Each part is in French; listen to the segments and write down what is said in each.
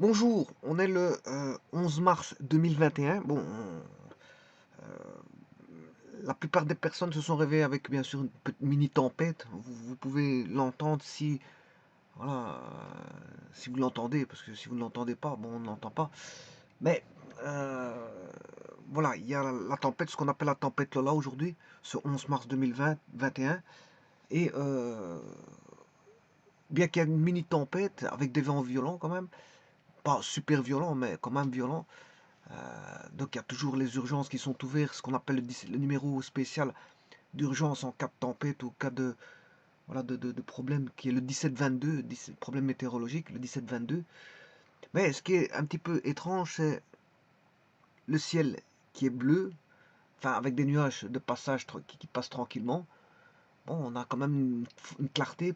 Bonjour, on est le 11 mars 2021. Bon, la plupart des personnes se sont réveillées avec bien sûr une petite mini tempête. Vous pouvez l'entendre si, voilà, si vous l'entendez, parce que si vous ne l'entendez pas, bon, on ne l'entend pas. Mais voilà, il y a la tempête, ce qu'on appelle la tempête Lola aujourd'hui, ce 11 mars 2021. Et bien qu'il y ait une mini tempête avec des vents violents quand même, pas super violents, mais quand même violents. Donc il y a toujours les urgences qui sont ouvertes, ce qu'on appelle le numéro spécial d'urgence en cas de tempête ou cas de, voilà, de problème, qui est le 1722, problème météorologique, le 1722. Mais ce qui est un petit peu étrange, c'est le ciel qui est bleu, enfin avec des nuages de passage qui passent tranquillement. Bon, on a quand même une clarté.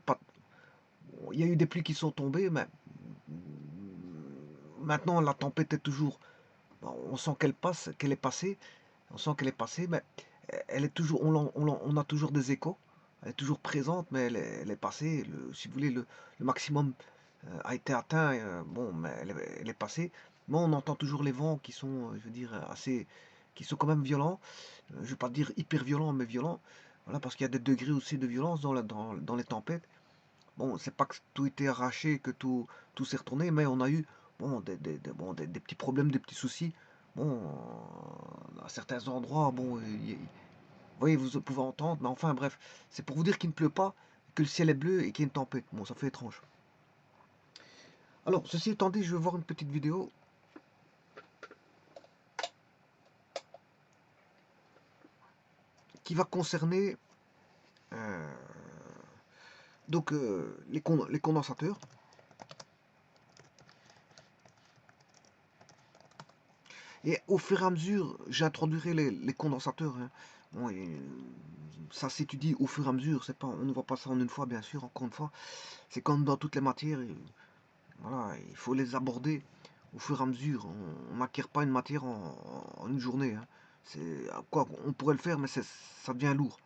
Il y a eu des pluies qui sont tombées, mais maintenant la tempête est toujours. Bon, on sent qu'elle passe, qu'elle est passée. On sent qu'elle est passée, mais elle est toujours, on a toujours des échos. Elle est toujours présente, mais elle est passée. Si vous voulez, le maximum a été atteint. Bon, mais elle est passée. Mais on entend toujours les vents qui sont, je veux dire, assez, qui sont quand même violents. Je ne vais pas dire hyper violents, mais violents. Voilà, parce qu'il y a des degrés aussi de violence dans les tempêtes. Bon, c'est pas que tout était arraché, que tout s'est retourné, mais on a eu bon, des petits problèmes, des petits soucis. Bon, à certains endroits, bon, vous voyez, vous pouvez entendre, mais enfin bref, c'est pour vous dire qu'il ne pleut pas, que le ciel est bleu et qu'il y a une tempête. Bon, ça fait étrange. Alors, ceci étant dit, je vais voir une petite vidéo qui va concerner euh, donc les condensateurs. Et au fur et à mesure, j'introduirai les condensateurs, hein. Bon, ça s'étudie au fur et à mesure. C'est pas, on ne voit pas ça en une fois, bien sûr. Encore une fois, c'est comme dans toutes les matières. Voilà, il faut les aborder au fur et à mesure. On n'acquiert pas une matière en une journée, hein. C'est quoi, on pourrait le faire, mais ça devient lourd.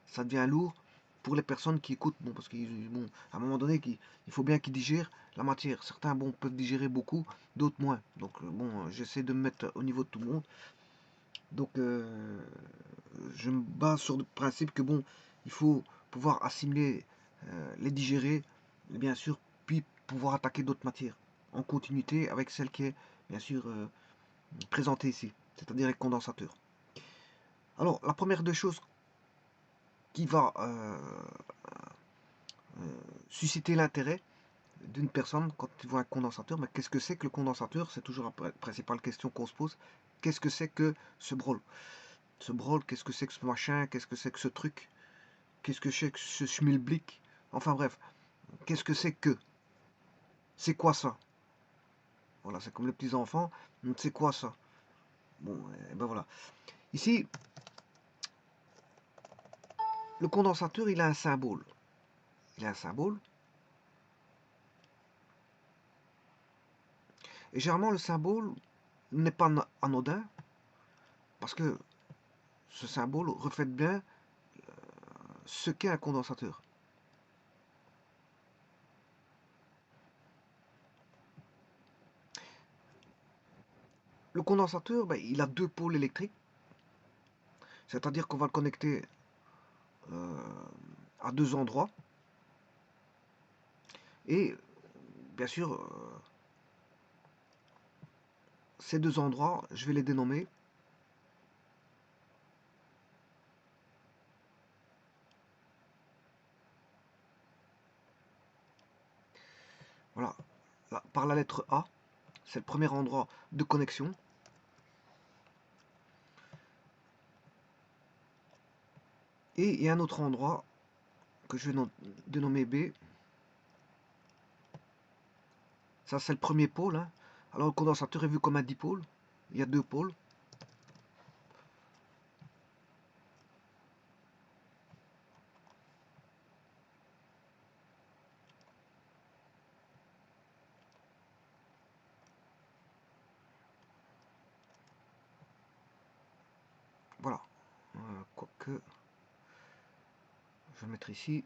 Ça devient lourd pour les personnes qui écoutent. Bon, parce qu'à bon, à un moment donné, il faut bien qu'ils digèrent la matière. Certains bon, peuvent digérer beaucoup, d'autres moins. Donc bon, j'essaie de me mettre au niveau de tout le monde. Donc je me base sur le principe que bon, il faut pouvoir assimiler, les digérer, et bien sûr, puis pouvoir attaquer d'autres matières en continuité avec celle qui est bien sûr présentée ici, c'est-à-dire les condensateurs. Alors la première des choses qui va susciter l'intérêt d'une personne quand tu vois un condensateur, mais qu'est-ce que c'est que le condensateur? C'est toujours la principale question qu'on se pose. Qu'est-ce que c'est que ce brol? Ce brol, qu'est-ce que c'est que ce machin? Qu'est-ce que c'est que ce truc? Qu'est-ce que c'est que ce schmilblick? Enfin bref, qu'est-ce que c'est que? C'est quoi ça? Voilà, c'est comme les petits enfants. C'est quoi ça? Bon, et ben voilà. Ici, le condensateur, il a un symbole. Il a un symbole. Et généralement, le symbole n'est pas anodin, parce que ce symbole reflète bien ce qu'est un condensateur. Le condensateur, ben, il a deux pôles électriques, c'est-à-dire qu'on va le connecter à deux endroits. Et bien sûr, ces deux endroits, je vais les dénommer. Voilà, là, par la lettre A, c'est le premier endroit de connexion. Et il y a un autre endroit que je vais dénommer B. Ça, c'est le premier pôle, hein. Alors, le condensateur est vu comme un dipôle. Il y a deux pôles. Voilà. Quoique, je vais mettre ici.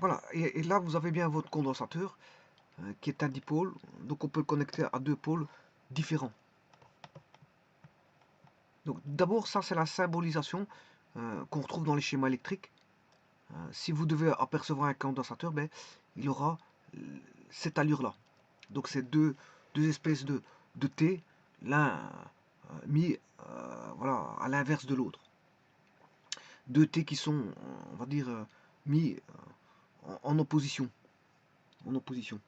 Voilà, et là vous avez bien votre condensateur qui est un dipôle, donc on peut le connecter à deux pôles différents. Donc d'abord ça c'est la symbolisation qu'on retrouve dans les schémas électriques. Si vous devez apercevoir un condensateur, ben, il aura cette allure-là. Donc c'est deux espèces de T, l'un mis voilà, à l'inverse de l'autre. Deux T qui sont, on va dire, mis en opposition. En opposition.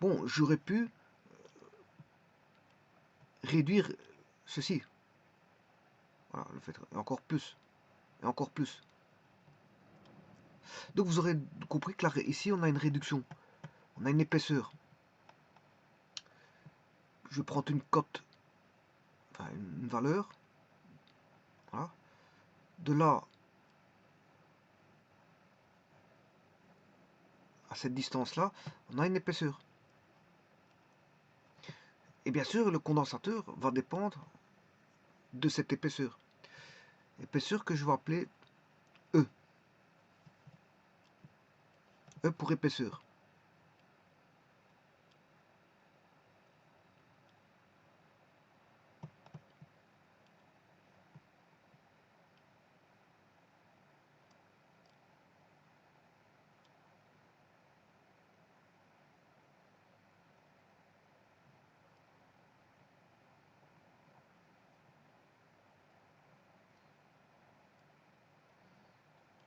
Bon, j'aurais pu réduire ceci. Voilà, le fait, et encore plus. Et encore plus. Donc vous aurez compris que là, ici, on a une réduction. On a une épaisseur. Je vais prendre une cote, enfin une valeur. Voilà. De là à cette distance-là, on a une épaisseur. Et bien sûr, le condensateur va dépendre de cette épaisseur. Épaisseur que je vais appeler E. E pour épaisseur.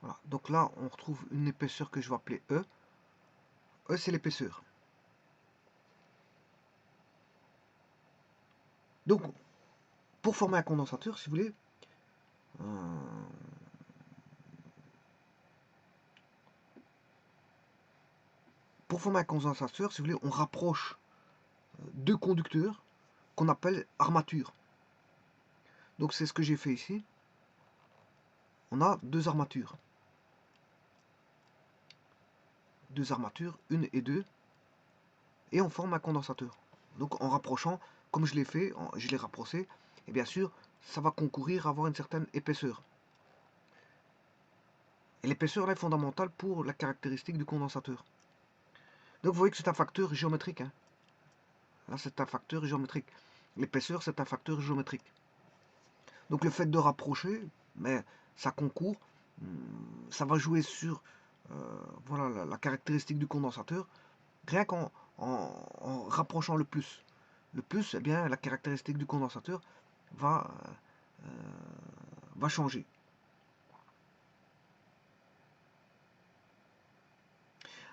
Voilà. Donc là, on retrouve une épaisseur que je vais appeler E. E, c'est l'épaisseur. Donc, pour former un condensateur, si vous voulez, pour former un condensateur, si vous voulez, on rapproche deux conducteurs qu'on appelle armatures. Donc c'est ce que j'ai fait ici. On a deux armatures. Deux armatures, une et deux. Et on forme un condensateur. Donc en rapprochant, comme je l'ai fait, je l'ai rapproché, et bien sûr, ça va concourir à avoir une certaine épaisseur. Et l'épaisseur est fondamentale pour la caractéristique du condensateur. Donc vous voyez que c'est un facteur géométrique. Hein. Là, c'est un facteur géométrique. L'épaisseur, c'est un facteur géométrique. Donc le fait de rapprocher, mais ça concourt, ça va jouer sur voilà, la caractéristique du condensateur, rien qu'en rapprochant le plus. Le plus, eh bien, la caractéristique du condensateur va, va changer.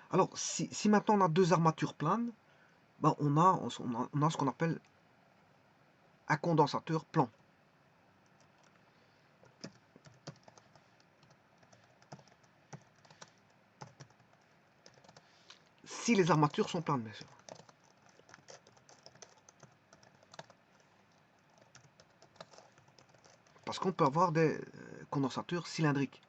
Alors, si maintenant on a deux armatures planes, ben on a ce qu'on appelle un condensateur plan. Si les armatures sont planes, bien sûr. Parce qu'on peut avoir des condensateurs cylindriques.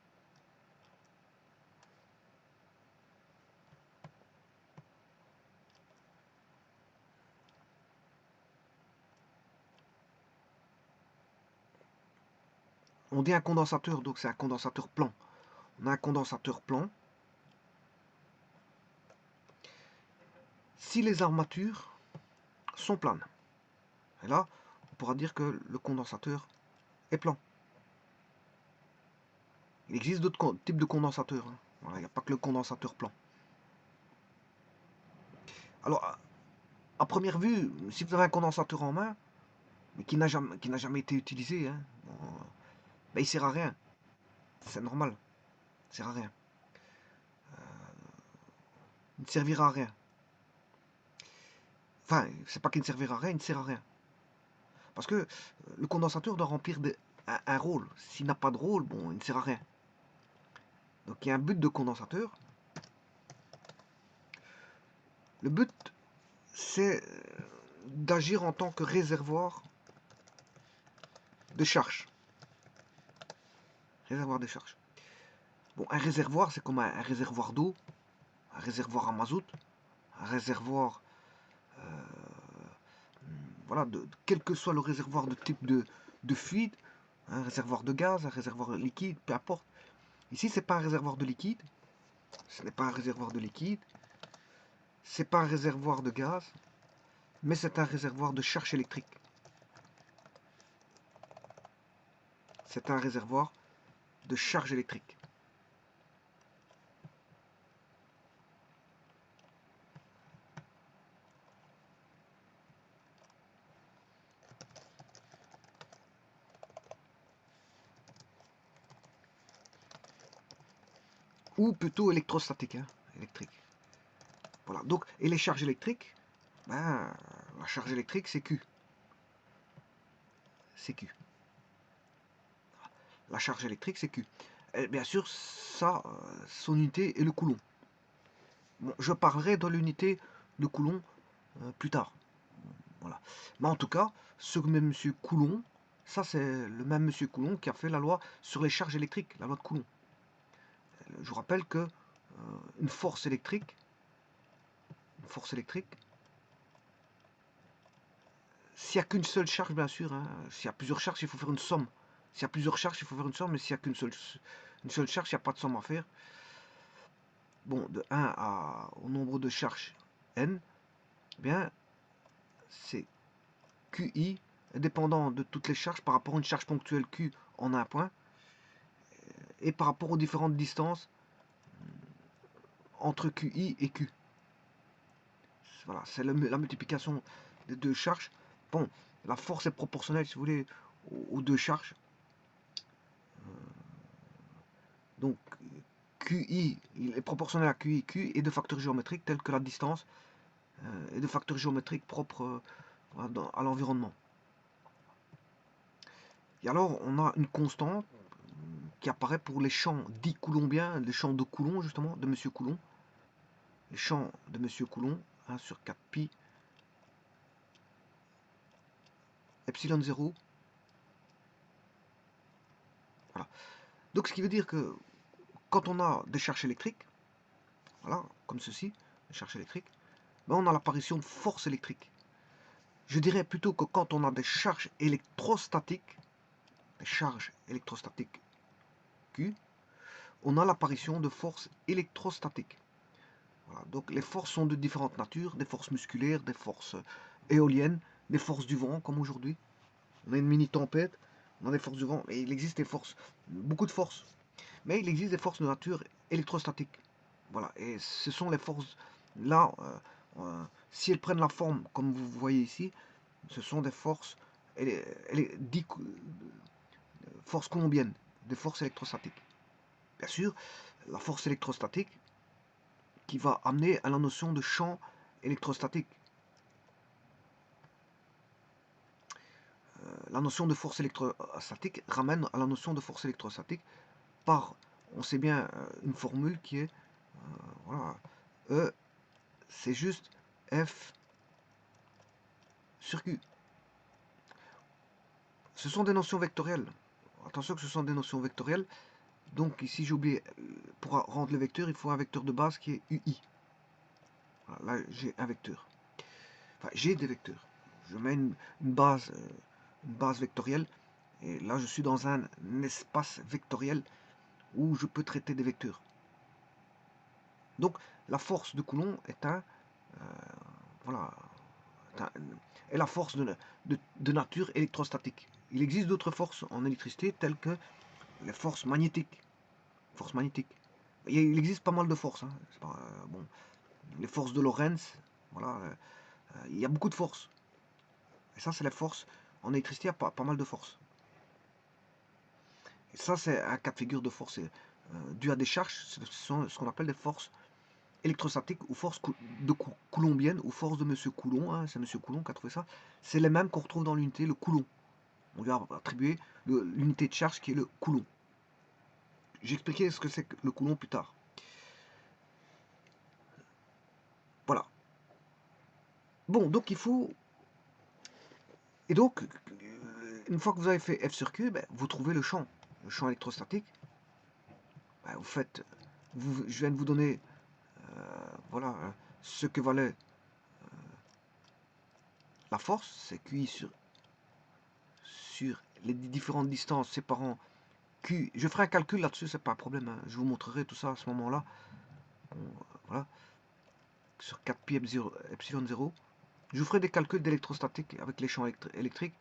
On dit un condensateur, donc c'est un condensateur plan. On a un condensateur plan. Si les armatures sont planes. Et là, on pourra dire que le condensateur est plan. Il existe d'autres types de condensateurs. Hein. Voilà, il n'y a pas que le condensateur plan. Alors, à première vue, si vous avez un condensateur en main, mais qui n'a jamais été utilisé, hein, ben, il ne sert à rien. C'est normal. Il ne sert à rien. Il ne servira à rien. Enfin, c'est pas qu'il ne servira à rien, il ne sert à rien. Parce que le condensateur doit remplir un rôle. S'il n'a pas de rôle, bon, il ne sert à rien. Donc il y a un but de condensateur. Le but, c'est d'agir en tant que réservoir de charge. Réservoir de charge. Bon, un réservoir, c'est comme un réservoir d'eau, un réservoir à mazout, un réservoir, voilà, quel que soit le réservoir de type de fluide, un réservoir de gaz, un réservoir liquide, peu importe. Ici, c'est pas un réservoir de liquide, Ce n'est pas un réservoir de liquide, c'est pas un réservoir de gaz, mais c'est un réservoir de charge électrique. C'est un réservoir de charge électrique. Ou plutôt électrostatique, hein, électrique. Voilà. Donc, et les charges électriques, ben, la charge électrique, c'est Q. C'est Q. La charge électrique, c'est Q. Et bien sûr, ça, son unité est le coulomb. Bon, je parlerai de l'unité de Coulomb plus tard. Voilà. Mais en tout cas, ce même monsieur Coulomb, ça c'est le même monsieur Coulomb qui a fait la loi sur les charges électriques, la loi de Coulomb. Je vous rappelle que une force électrique, s'il n'y a qu'une seule charge, bien sûr, hein, s'il y a plusieurs charges, il faut faire une somme. S'il y a plusieurs charges, il faut faire une somme, mais s'il n'y a qu'une seule charge, il n'y a pas de somme à faire. Bon, de 1 au nombre de charges n, eh bien, c'est QI dépendant de toutes les charges par rapport à une charge ponctuelle Q en un point et par rapport aux différentes distances entre QI et Q. Voilà, c'est la multiplication des deux charges. Bon, la force est proportionnelle, si vous voulez, aux deux charges. Donc, QI est proportionnel à QI. Q est de facteurs géométriques tels que la distance et de facteurs géométriques propres à l'environnement. Et alors, on a une constante qui apparaît pour les champs dits coulombiens, les champs de Coulomb, justement, de Monsieur Coulomb. Les champs de Monsieur Coulomb, 1 sur 4 pi, epsilon 0. Voilà. Donc, ce qui veut dire que quand on a des charges électriques, voilà, comme ceci, des charges électriques, ben on a l'apparition de force électrique. Je dirais plutôt que quand on a des charges électrostatiques Q, on a l'apparition de forces électrostatiques. Voilà, donc les forces sont de différentes natures, des forces musculaires, des forces éoliennes, des forces du vent, comme aujourd'hui. On a une mini-tempête, on a des forces du vent, et il existe des forces, beaucoup de forces. Mais il existe des forces de nature électrostatique. Voilà, et ce sont les forces, là, si elles prennent la forme, comme vous voyez ici, ce sont des forces, forces colombiennes, des forces électrostatiques. Bien sûr, la force électrostatique qui va amener à la notion de champ électrostatique. La notion de force électrostatique ramène à la notion de force électrostatique par, on sait bien, une formule qui est, voilà, E, c'est juste F sur Q. Ce sont des notions vectorielles. Attention que ce sont des notions vectorielles. Donc ici j'ai oublié, pour rendre le vecteur, il faut un vecteur de base qui est UI. Voilà, là j'ai un vecteur. Enfin, j'ai des vecteurs. Je mets une base vectorielle. Et là je suis dans un espace vectoriel où je peux traiter des vecteurs. Donc la force de Coulomb est voilà, est la force de nature électrostatique. Il existe d'autres forces en électricité telles que les forces magnétiques. Il existe pas mal de forces. Hein. Pas, bon, les forces de Lorentz, voilà, il y a beaucoup de forces. Et ça, c'est les forces. En électricité, il y a pas mal de forces. Et ça, c'est un cas de figure de force dû à des charges. Ce sont ce qu'on appelle des forces électrostatiques ou forces coulombiennes ou forces de Monsieur Coulomb. Hein, c'est Monsieur Coulomb qui a trouvé ça. C'est les mêmes qu'on retrouve dans l'unité, le Coulomb. On lui a attribué l'unité de charge qui est le Coulomb. J'ai expliqué ce que c'est que le Coulomb plus tard. Voilà. Bon, donc il faut... Et donc, une fois que vous avez fait F sur Q, ben, vous trouvez le champ électrostatique. Ben, vous faites... je viens de vous donner voilà, ce que valait la force, c'est QI sur les différentes distances séparant Q. Je ferai un calcul là-dessus, c'est pas un problème. Hein. Je vous montrerai tout ça à ce moment-là. Voilà, sur 4 pi epsilon 0. Je vous ferai des calculs d'électrostatique avec les champs électriques.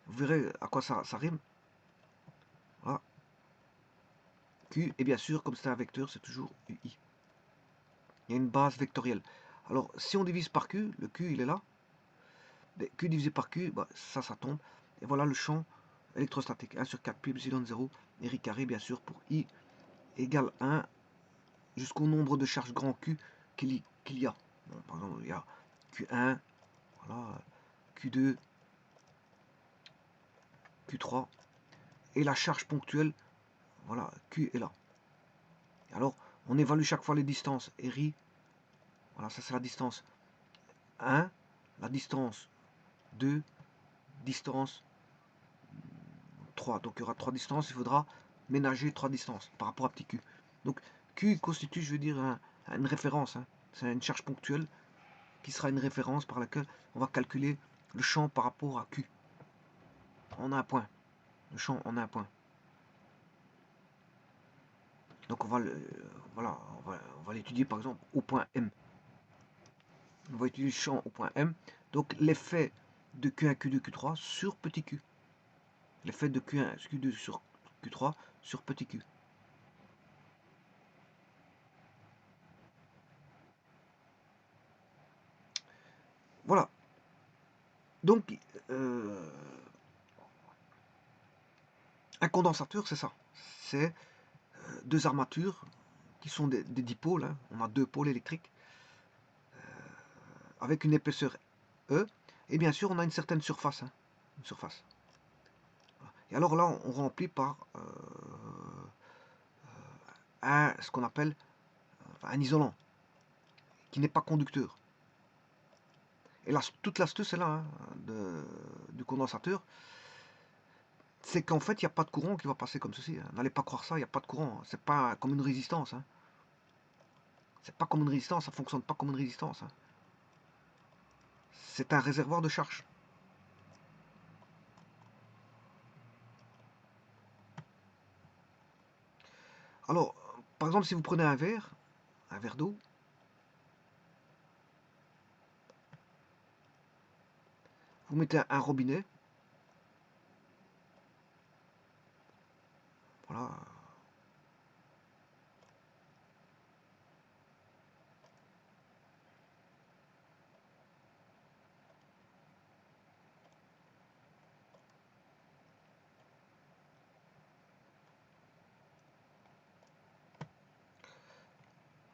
Vous verrez à quoi ça rime. Voilà. Q, et bien sûr, comme c'est un vecteur, c'est toujours UI. Il y a une base vectorielle. Alors, si on divise par Q, le Q, il est là. Mais Q divisé par Q, bah, ça tombe. Et voilà le champ électrostatique. 1 sur 4 pi epsilon 0, et ρ carré, bien sûr, pour I égale 1 jusqu'au nombre de charges grand Q qu'il y a. Bon, par exemple, il y a Q1, voilà, Q2, Q3. Et la charge ponctuelle, voilà, Q est là. Alors, on évalue chaque fois les distances. Et ρ, voilà, ça c'est la distance 1, la distance 2, distance 3. Donc il y aura 3 distances, il faudra ménager 3 distances par rapport à petit q. Donc q constitue, je veux dire, une référence. Hein. C'est une charge ponctuelle qui sera une référence par laquelle on va calculer le champ par rapport à q. En un point. Le champ en un point. Donc on va voilà, on va l'étudier par exemple au point M. On va étudier le champ au point M. Donc l'effet de Q1, Q2, Q3 sur petit q. L'effet de Q1, Q2 sur Q3 sur petit q. Voilà. Donc, un condensateur, c'est ça. C'est deux armatures qui sont des dipôles. Hein. On a deux pôles électriques avec une épaisseur E. Et bien sûr, on a une certaine surface. Hein. Une surface. Et alors là, on remplit par ce qu'on appelle un isolant qui n'est pas conducteur. Et là, toute l'astuce est là hein, du condensateur. C'est qu'en fait, il n'y a pas de courant qui va passer comme ceci. Hein. N'allez pas croire ça, il n'y a pas de courant. C'est pas comme une résistance. Hein. C'est pas comme une résistance, ça fonctionne pas comme une résistance. Hein. C'est un réservoir de charge. Alors, par exemple, si vous prenez un verre d'eau, vous mettez un robinet, voilà.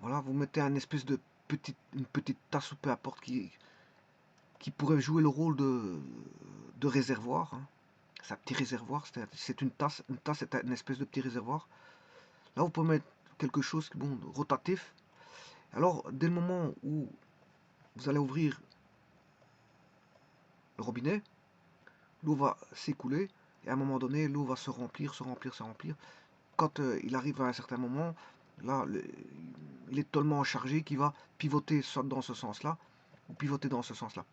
Voilà, vous mettez une espèce de une petite tasse ou peu importe qui pourrait jouer le rôle de réservoir. Hein. C'est un petit réservoir, c'est une tasse. Une tasse est une espèce de petit réservoir. Là, vous pouvez mettre quelque chose bon, rotatif. Alors, dès le moment où vous allez ouvrir le robinet, l'eau va s'écouler et à un moment donné, l'eau va se remplir, se remplir, se remplir. Quand il arrive à un certain moment, là, il est tellement chargé qu'il va pivoter soit dans ce sens-là ou pivoter dans ce sens-là.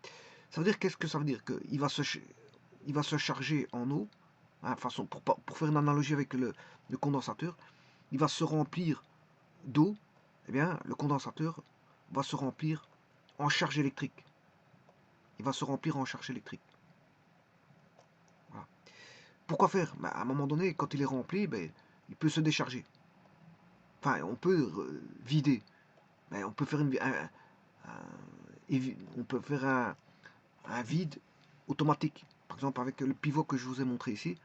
Ça veut dire, qu'est-ce que ça veut dire? Qu'il va se charger en eau, hein, façon, pour faire une analogie avec le condensateur, il va se remplir d'eau, eh bien, le condensateur va se remplir en charge électrique. Il va se remplir en charge électrique. Voilà. Pourquoi faire? À un moment donné, quand il est rempli, ben, il peut se décharger. Enfin, on peut vider. Mais on peut faire on peut faire un vide automatique. Par exemple, avec le pivot que je vous ai montré ici,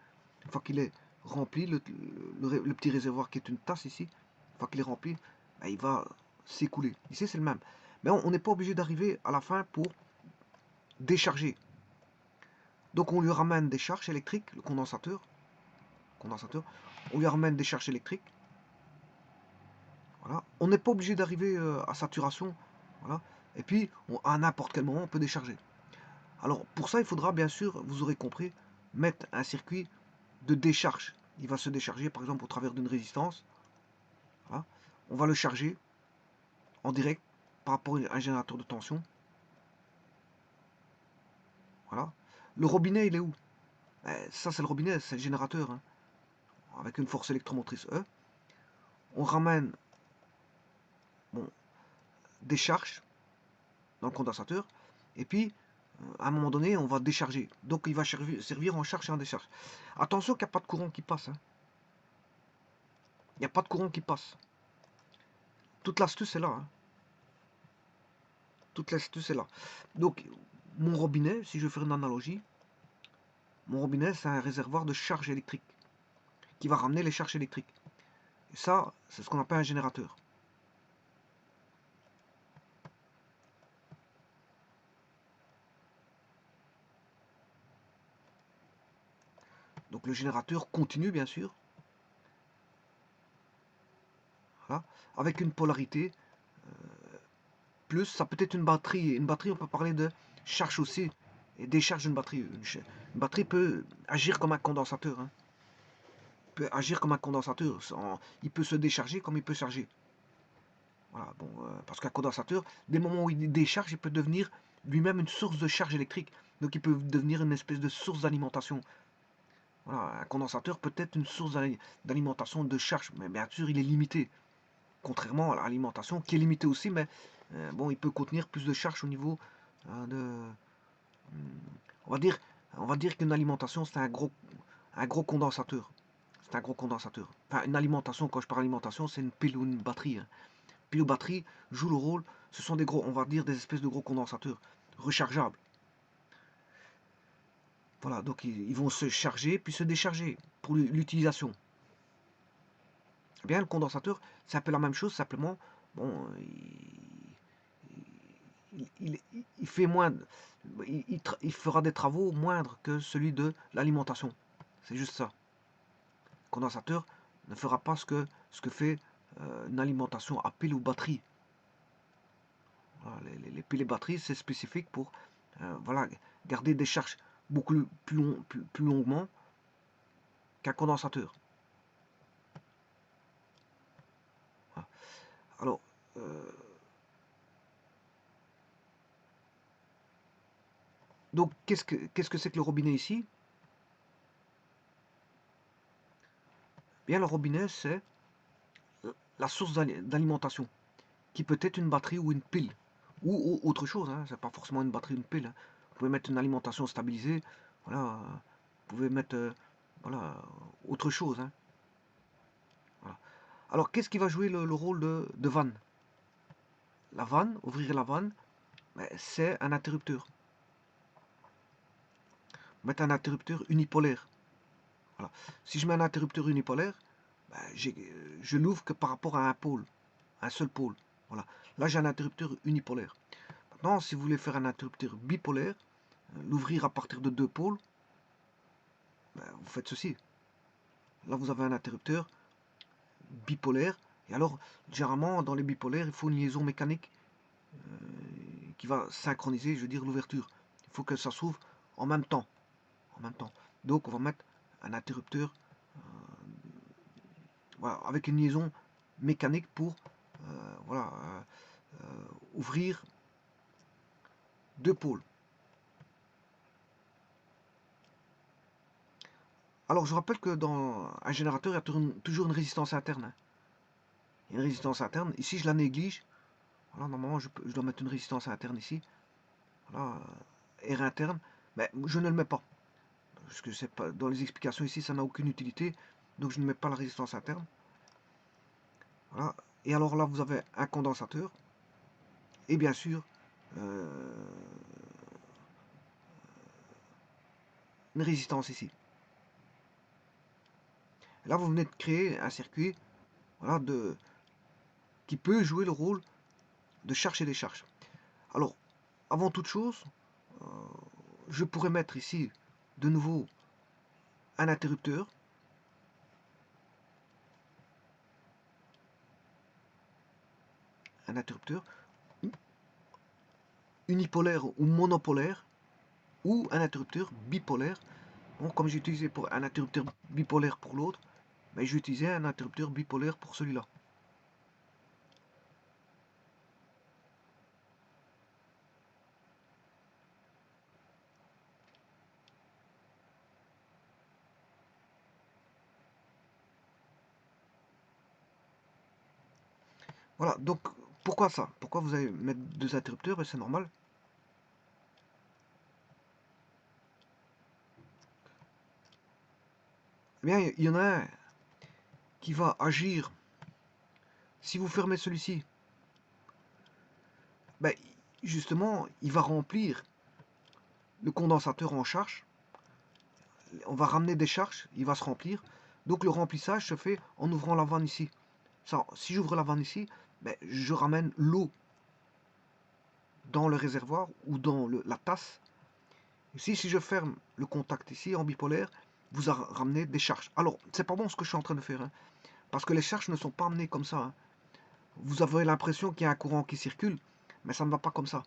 une fois qu'il est rempli, le petit réservoir qui est une tasse ici, une fois qu'il est rempli, ben, il va s'écouler. Ici, c'est le même. Mais on n'est pas obligé d'arriver à la fin pour décharger. Donc, on lui ramène des charges électriques, le condensateur. On lui ramène des charges électriques. Voilà. On n'est pas obligé d'arriver à saturation. Voilà. Et puis, à n'importe quel moment, on peut décharger. Alors, pour ça, il faudra, bien sûr, vous aurez compris, mettre un circuit de décharge. Il va se décharger, par exemple, au travers d'une résistance. Voilà. On va le charger en direct par rapport à un générateur de tension. Voilà. Le robinet, il est où? Ça, c'est le robinet, c'est le générateur. Hein, avec une force électromotrice E. On ramène bon, décharge dans le condensateur, et puis à un moment donné, on va décharger. Donc il va servir en charge et en décharge. Attention qu'il n'y a pas de courant qui passe. Hein. Il n'y a pas de courant qui passe. Toute l'astuce est là. Hein. Toute l'astuce est là. Donc, mon robinet, si je veux faire une analogie, mon robinet, c'est un réservoir de charge électrique qui va ramener les charges électriques. Et ça, c'est ce qu'on appelle un générateur. Donc le générateur continue, bien sûr, voilà, avec une polarité. Plus, ça peut être une batterie. Une batterie, on peut parler de charge aussi et décharge d'une batterie. Une batterie peut agir comme un condensateur. Hein. Peut agir comme un condensateur. Il peut se décharger comme il peut charger. Voilà, bon, parce qu'un condensateur, dès le moment où il décharge, il peut devenir lui-même une source de charge électrique. Donc il peut devenir une espèce de source d'alimentation. Voilà, un condensateur peut être une source d'alimentation de charge, mais bien sûr il est limité. Contrairement à l'alimentation, qui est limitée aussi, mais bon, il peut contenir plus de charge au niveau de... On va dire, on va dire qu'une alimentation, c'est un gros condensateur. C'est un gros condensateur. Enfin, une alimentation, quand je parle alimentation, c'est une pile ou une batterie. Hein. Pile ou batterie joue le rôle, ce sont des gros, on va dire des espèces de gros condensateurs rechargeables. Voilà, donc ils vont se charger puis se décharger pour l'utilisation. Eh bien, le condensateur, c'est un peu la même chose, simplement, bon, il fait moins, il fera des travaux moindres que celui de l'alimentation. C'est juste ça. Le condensateur ne fera pas ce que fait une alimentation à pile ou batterie. Voilà, les piles et batteries, c'est spécifique pour voilà, garder des charges beaucoup plus longuement qu'un condensateur. Voilà. Alors, donc, qu'est-ce que c'est que le robinet ici? Bien, le robinet, c'est la source d'alimentation, qui peut être une batterie ou une pile, ou autre chose, hein, c'est pas forcément une batterie ou une pile. Hein. Vous pouvez mettre une alimentation stabilisée, voilà, vous pouvez mettre voilà, autre chose. Hein, voilà. Alors, qu'est-ce qui va jouer le rôle de vanne? La vanne, ouvrir la vanne, ben, c'est un interrupteur. Mettre un interrupteur unipolaire. Voilà. Si je mets un interrupteur unipolaire, ben, je l'ouvre que par rapport à un pôle, un seul pôle. Voilà. Là, j'ai un interrupteur unipolaire. Maintenant, si vous voulez faire un interrupteur bipolaire, l'ouvrir à partir de deux pôles, ben, vous faites ceci. Là, vous avez un interrupteur bipolaire. Et alors, généralement, dans les bipolaires, il faut une liaison mécanique qui va synchroniser, je veux dire, l'ouverture. Il faut que ça s'ouvre en même temps. En même temps. Donc, on va mettre un interrupteur voilà, avec une liaison mécanique pour voilà, ouvrir deux pôles. Alors, je rappelle que dans un générateur, il y a toujours une résistance interne. Hein. Une résistance interne. Ici, je la néglige. Voilà, normalement, je dois mettre une résistance interne ici. Voilà, R interne. Mais je ne le mets pas. Parce que c'est pas, dans les explications ici, ça n'a aucune utilité. Donc, je ne mets pas la résistance interne. Voilà. Et alors là, vous avez un condensateur. Et bien sûr, une résistance ici. Là, vous venez de créer un circuit voilà, qui peut jouer le rôle de charge et décharge. Alors, avant toute chose, je pourrais mettre ici de nouveau un interrupteur. Un interrupteur unipolaire ou monopolaire ou un interrupteur bipolaire. Bon, comme j'ai utilisé pour un interrupteur bipolaire pour l'autre, mais j'ai utilisé un interrupteur bipolaire pour celui-là. Voilà, donc Pourquoi ça? Pourquoi vous allez mettre deux interrupteurs? Ben, c'est normal. Eh bien, il y en a un qui va agir. Si vous fermez celui-ci, ben, justement, il va remplir le condensateur en charge. On va ramener des charges, il va se remplir. Donc le remplissage se fait en ouvrant la vanne ici. Ça, si j'ouvre la vanne ici, ben, je ramène l'eau dans le réservoir ou dans la tasse. Ici, si je ferme le contact ici en bipolaire, vous ramenez des charges. Alors, c'est pas bon ce que je suis en train de faire, hein, parce que les charges ne sont pas amenées comme ça. Hein. Vous avez l'impression qu'il y a un courant qui circule, mais ça ne va pas comme ça.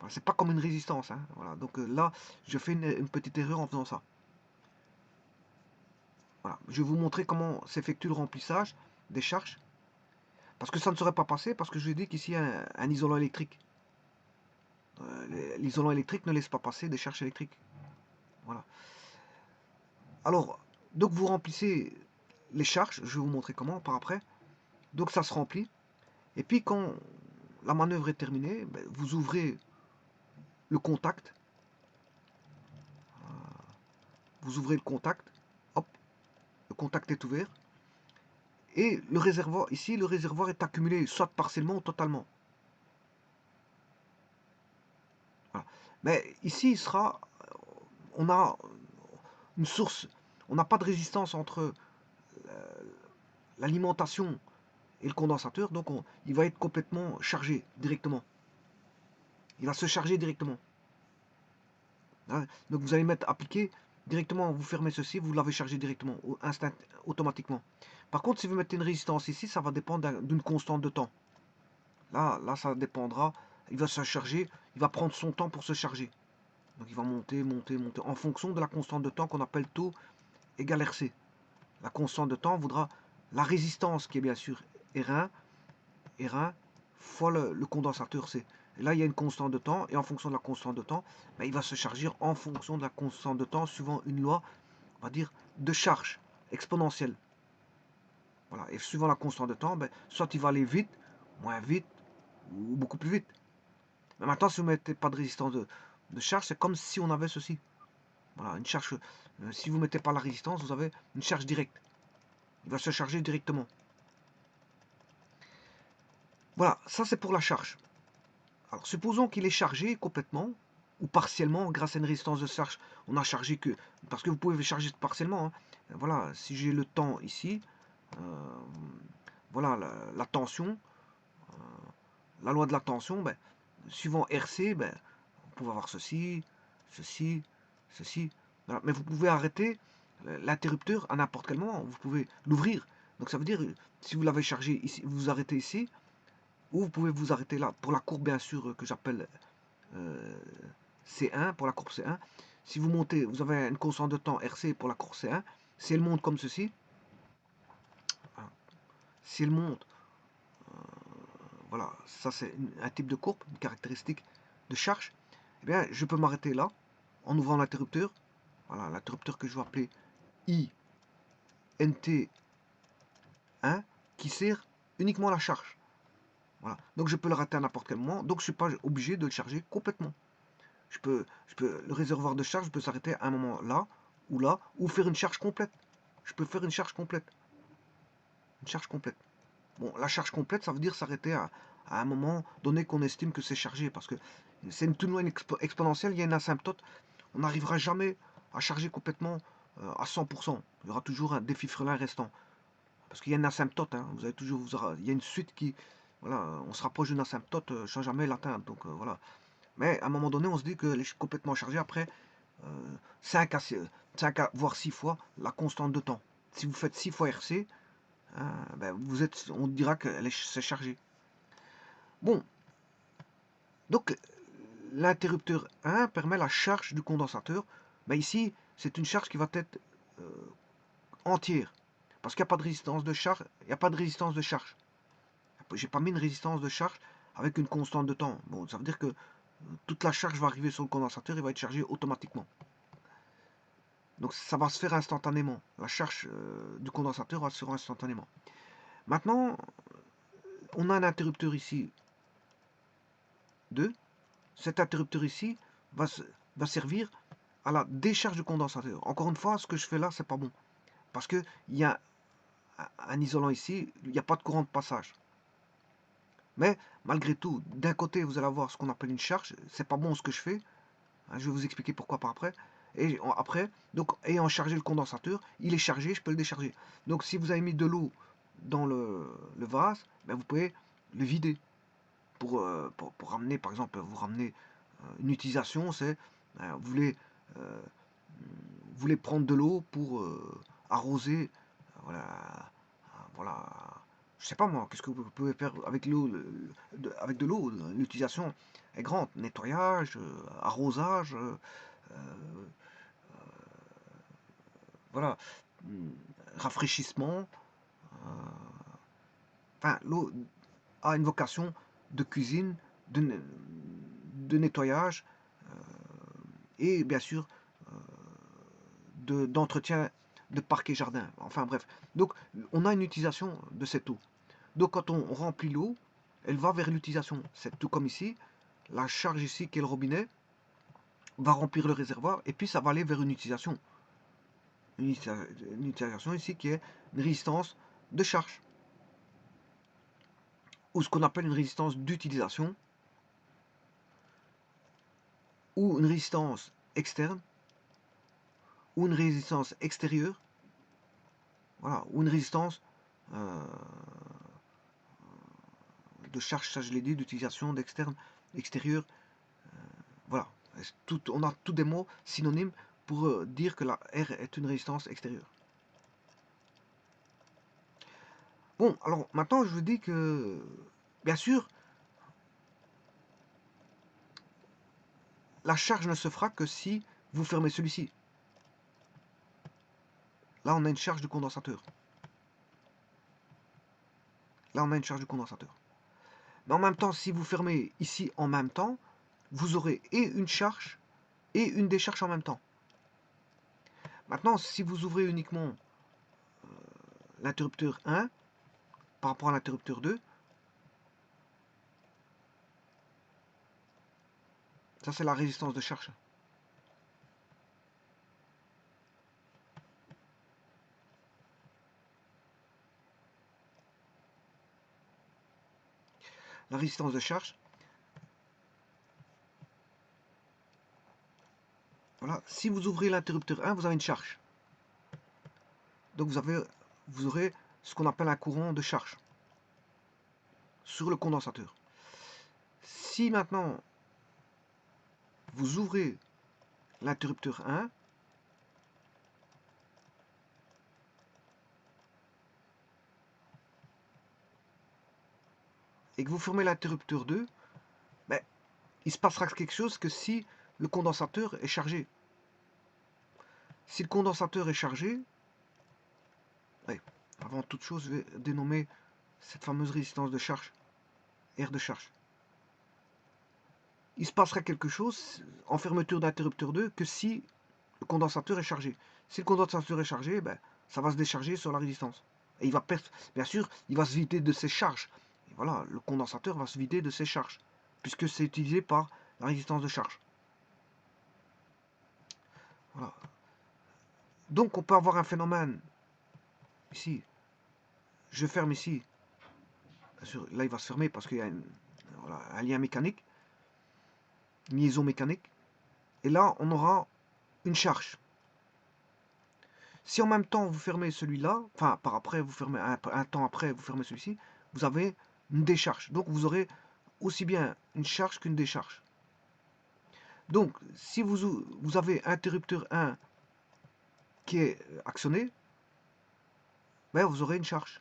Voilà, c'est pas comme une résistance. Hein, voilà. Donc là, je fais une petite erreur en faisant ça. Voilà. Je vais vous montrer comment s'effectue le remplissage des charges. Parce que ça ne serait pas passé, parce que je vous ai dit qu'ici il y a un isolant électrique. L'isolant électrique ne laisse pas passer des charges électriques. Voilà. Alors, donc vous remplissez les charges, je vais vous montrer comment par après. Donc ça se remplit. Et puis quand la manœuvre est terminée, ben, vous ouvrez le contact. Vous ouvrez le contact. Hop, le contact est ouvert. Et le réservoir, ici, le réservoir est accumulé soit partiellement ou totalement. Voilà. Mais ici, il sera, on a une source, on n'a pas de résistance entre l'alimentation et le condensateur, donc il va être complètement chargé directement. Il va se charger directement. Hein. Donc vous allez mettre appliquer directement, vous fermez ceci, vous l'avez chargé directement, automatiquement. Par contre, si vous mettez une résistance ici, ça va dépendre d'une constante de temps. Là, ça dépendra. Il va se charger, il va prendre son temps pour se charger. Donc il va monter, monter, monter, en fonction de la constante de temps qu'on appelle taux égale RC. La constante de temps voudra la résistance qui est bien sûr R1, R1 fois le condensateur C. Et là, il y a une constante de temps, et en fonction de la constante de temps, ben, il va se charger en fonction de la constante de temps, suivant une loi, on va dire, de charge exponentielle. Voilà. Et suivant la constante de temps, ben, soit il va aller vite, moins vite, ou beaucoup plus vite. Mais maintenant, si vous ne mettez pas de résistance de charge, c'est comme si on avait ceci. Voilà, une charge. Si vous ne mettez pas la résistance, vous avez une charge directe. Il va se charger directement. Voilà, ça c'est pour la charge. Alors, supposons qu'il est chargé complètement ou partiellement grâce à une résistance de charge. On a chargé que... Parce que vous pouvez charger partiellement. Hein. Voilà, si j'ai le temps ici, voilà la tension, la loi de la tension, ben, suivant RC, ben, vous pouvez avoir ceci, ceci, ceci. Voilà. Mais vous pouvez arrêter l'interrupteur à n'importe quel moment. Vous pouvez l'ouvrir. Donc ça veut dire, si vous l'avez chargé ici, vous arrêtez ici, ou vous pouvez vous arrêter là. Pour la courbe, bien sûr, que j'appelle C1, pour la courbe C1. Si vous montez, vous avez une constante de temps RC pour la courbe C1. Si elle monte comme ceci, si elle monte, voilà, ça c'est un type de courbe, une caractéristique de charge, eh bien, je peux m'arrêter là, en ouvrant l'interrupteur. Voilà, l'interrupteur que je vais appeler INT1, qui sert uniquement à la charge. Voilà. Donc je peux le rater à n'importe quel moment, donc je ne suis pas obligé de le charger complètement. Le réservoir de charge peut s'arrêter à un moment là, ou faire une charge complète. Je peux faire une charge complète. Une charge complète. Bon, la charge complète, ça veut dire s'arrêter à un moment donné qu'on estime que c'est chargé, parce que c'est une loi exponentielle, il y a une asymptote, on n'arrivera jamais à charger complètement à 100%. Il y aura toujours des fifrelins restants. Parce qu'il y a une asymptote, hein, vous avez toujours, il y a une suite qui, voilà, on se rapproche d'une asymptote sans jamais l'atteindre. Donc voilà. Mais à un moment donné, on se dit qu'elle est complètement chargée après 5 voire 6 fois la constante de temps. Si vous faites 6 fois RC, hein, ben on dira qu'elle est chargée. Bon, donc l'interrupteur 1 permet la charge du condensateur. Mais ici, c'est une charge qui va être entière. Parce qu'il n'y a pas de résistance de charge. Il n'y a pas de résistance de charge. J'ai pas mis une résistance de charge avec une constante de temps. Bon, ça veut dire que toute la charge va arriver sur le condensateur et va être chargée automatiquement. Donc ça va se faire instantanément. La charge du condensateur va se faire instantanément. Maintenant, on a un interrupteur ici 2. Cet interrupteur ici va servir à la décharge du condensateur. Encore une fois, ce que je fais là, c'est pas bon. Parce qu'il y a un isolant ici, il n'y a pas de courant de passage. Mais malgré tout, d'un côté, vous allez avoir ce qu'on appelle une charge. C'est pas bon ce que je fais. Je vais vous expliquer pourquoi par après. Et après, donc, ayant chargé le condensateur, il est chargé, je peux le décharger. Donc si vous avez mis de l'eau dans le vase, ben, vous pouvez le vider. Pour ramener, par exemple, vous ramenez une utilisation, c'est vous voulez prendre de l'eau pour arroser, voilà, je sais pas moi, qu'est-ce que vous pouvez faire avec l'eau, avec de l'eau, l'utilisation est grande, nettoyage, arrosage, voilà, rafraîchissement, enfin l'eau a une vocation de cuisine, de nettoyage et bien sûr d'entretien de parc et jardin. Enfin bref. Donc on a une utilisation de cette eau. Donc quand on remplit l'eau, elle va vers l'utilisation. C'est tout comme ici. La charge ici qui est le robinet va remplir le réservoir et puis ça va aller vers une utilisation. Une utilisation ici qui est une résistance de charge. Ou ce qu'on appelle une résistance d'utilisation. Ou une résistance externe. Ou une résistance extérieure. Voilà. Ou une résistance de charge, ça je l'ai dit, d'utilisation d'externe, extérieur. Voilà. On a tous des mots synonymes pour dire que la R est une résistance extérieure. Bon, alors maintenant je vous dis que, bien sûr, la charge ne se fera que si vous fermez celui-ci. Là, on a une charge de condensateur. Là, on a une charge de condensateur. Mais en même temps, si vous fermez ici en même temps, vous aurez et une charge et une décharge en même temps. Maintenant, si vous ouvrez uniquement l'interrupteur 1 par rapport à l'interrupteur 2, ça c'est la résistance de charge. La résistance de charge. Voilà. Si vous ouvrez l'interrupteur 1, vous avez une charge. Donc vous aurez ce qu'on appelle un courant de charge sur le condensateur. Si maintenant vous ouvrez l'interrupteur 1, et que vous fermez l'interrupteur 2, ben, il se passera quelque chose que si le condensateur est chargé. Si le condensateur est chargé, ouais, avant toute chose, je vais dénommer cette fameuse résistance de charge, R de charge. Il se passera quelque chose en fermeture d'interrupteur 2 que si le condensateur est chargé. Si le condensateur est chargé, ben, ça va se décharger sur la résistance. Et il va bien sûr, il va se vider de ses charges. Et voilà, le condensateur va se vider de ses charges, puisque c'est utilisé par la résistance de charge. Voilà. Donc on peut avoir un phénomène ici. Je ferme ici. Bien sûr, là il va se fermer parce qu'il y a un lien mécanique, une liaison mécanique. Et là on aura une charge. Si en même temps vous fermez celui-là, enfin par après vous fermez un temps après vous fermez celui-ci, vous avez une décharge. Donc vous aurez aussi bien une charge qu'une décharge. Donc si vous avez interrupteur 1 qui est actionné, ben, vous aurez une charge.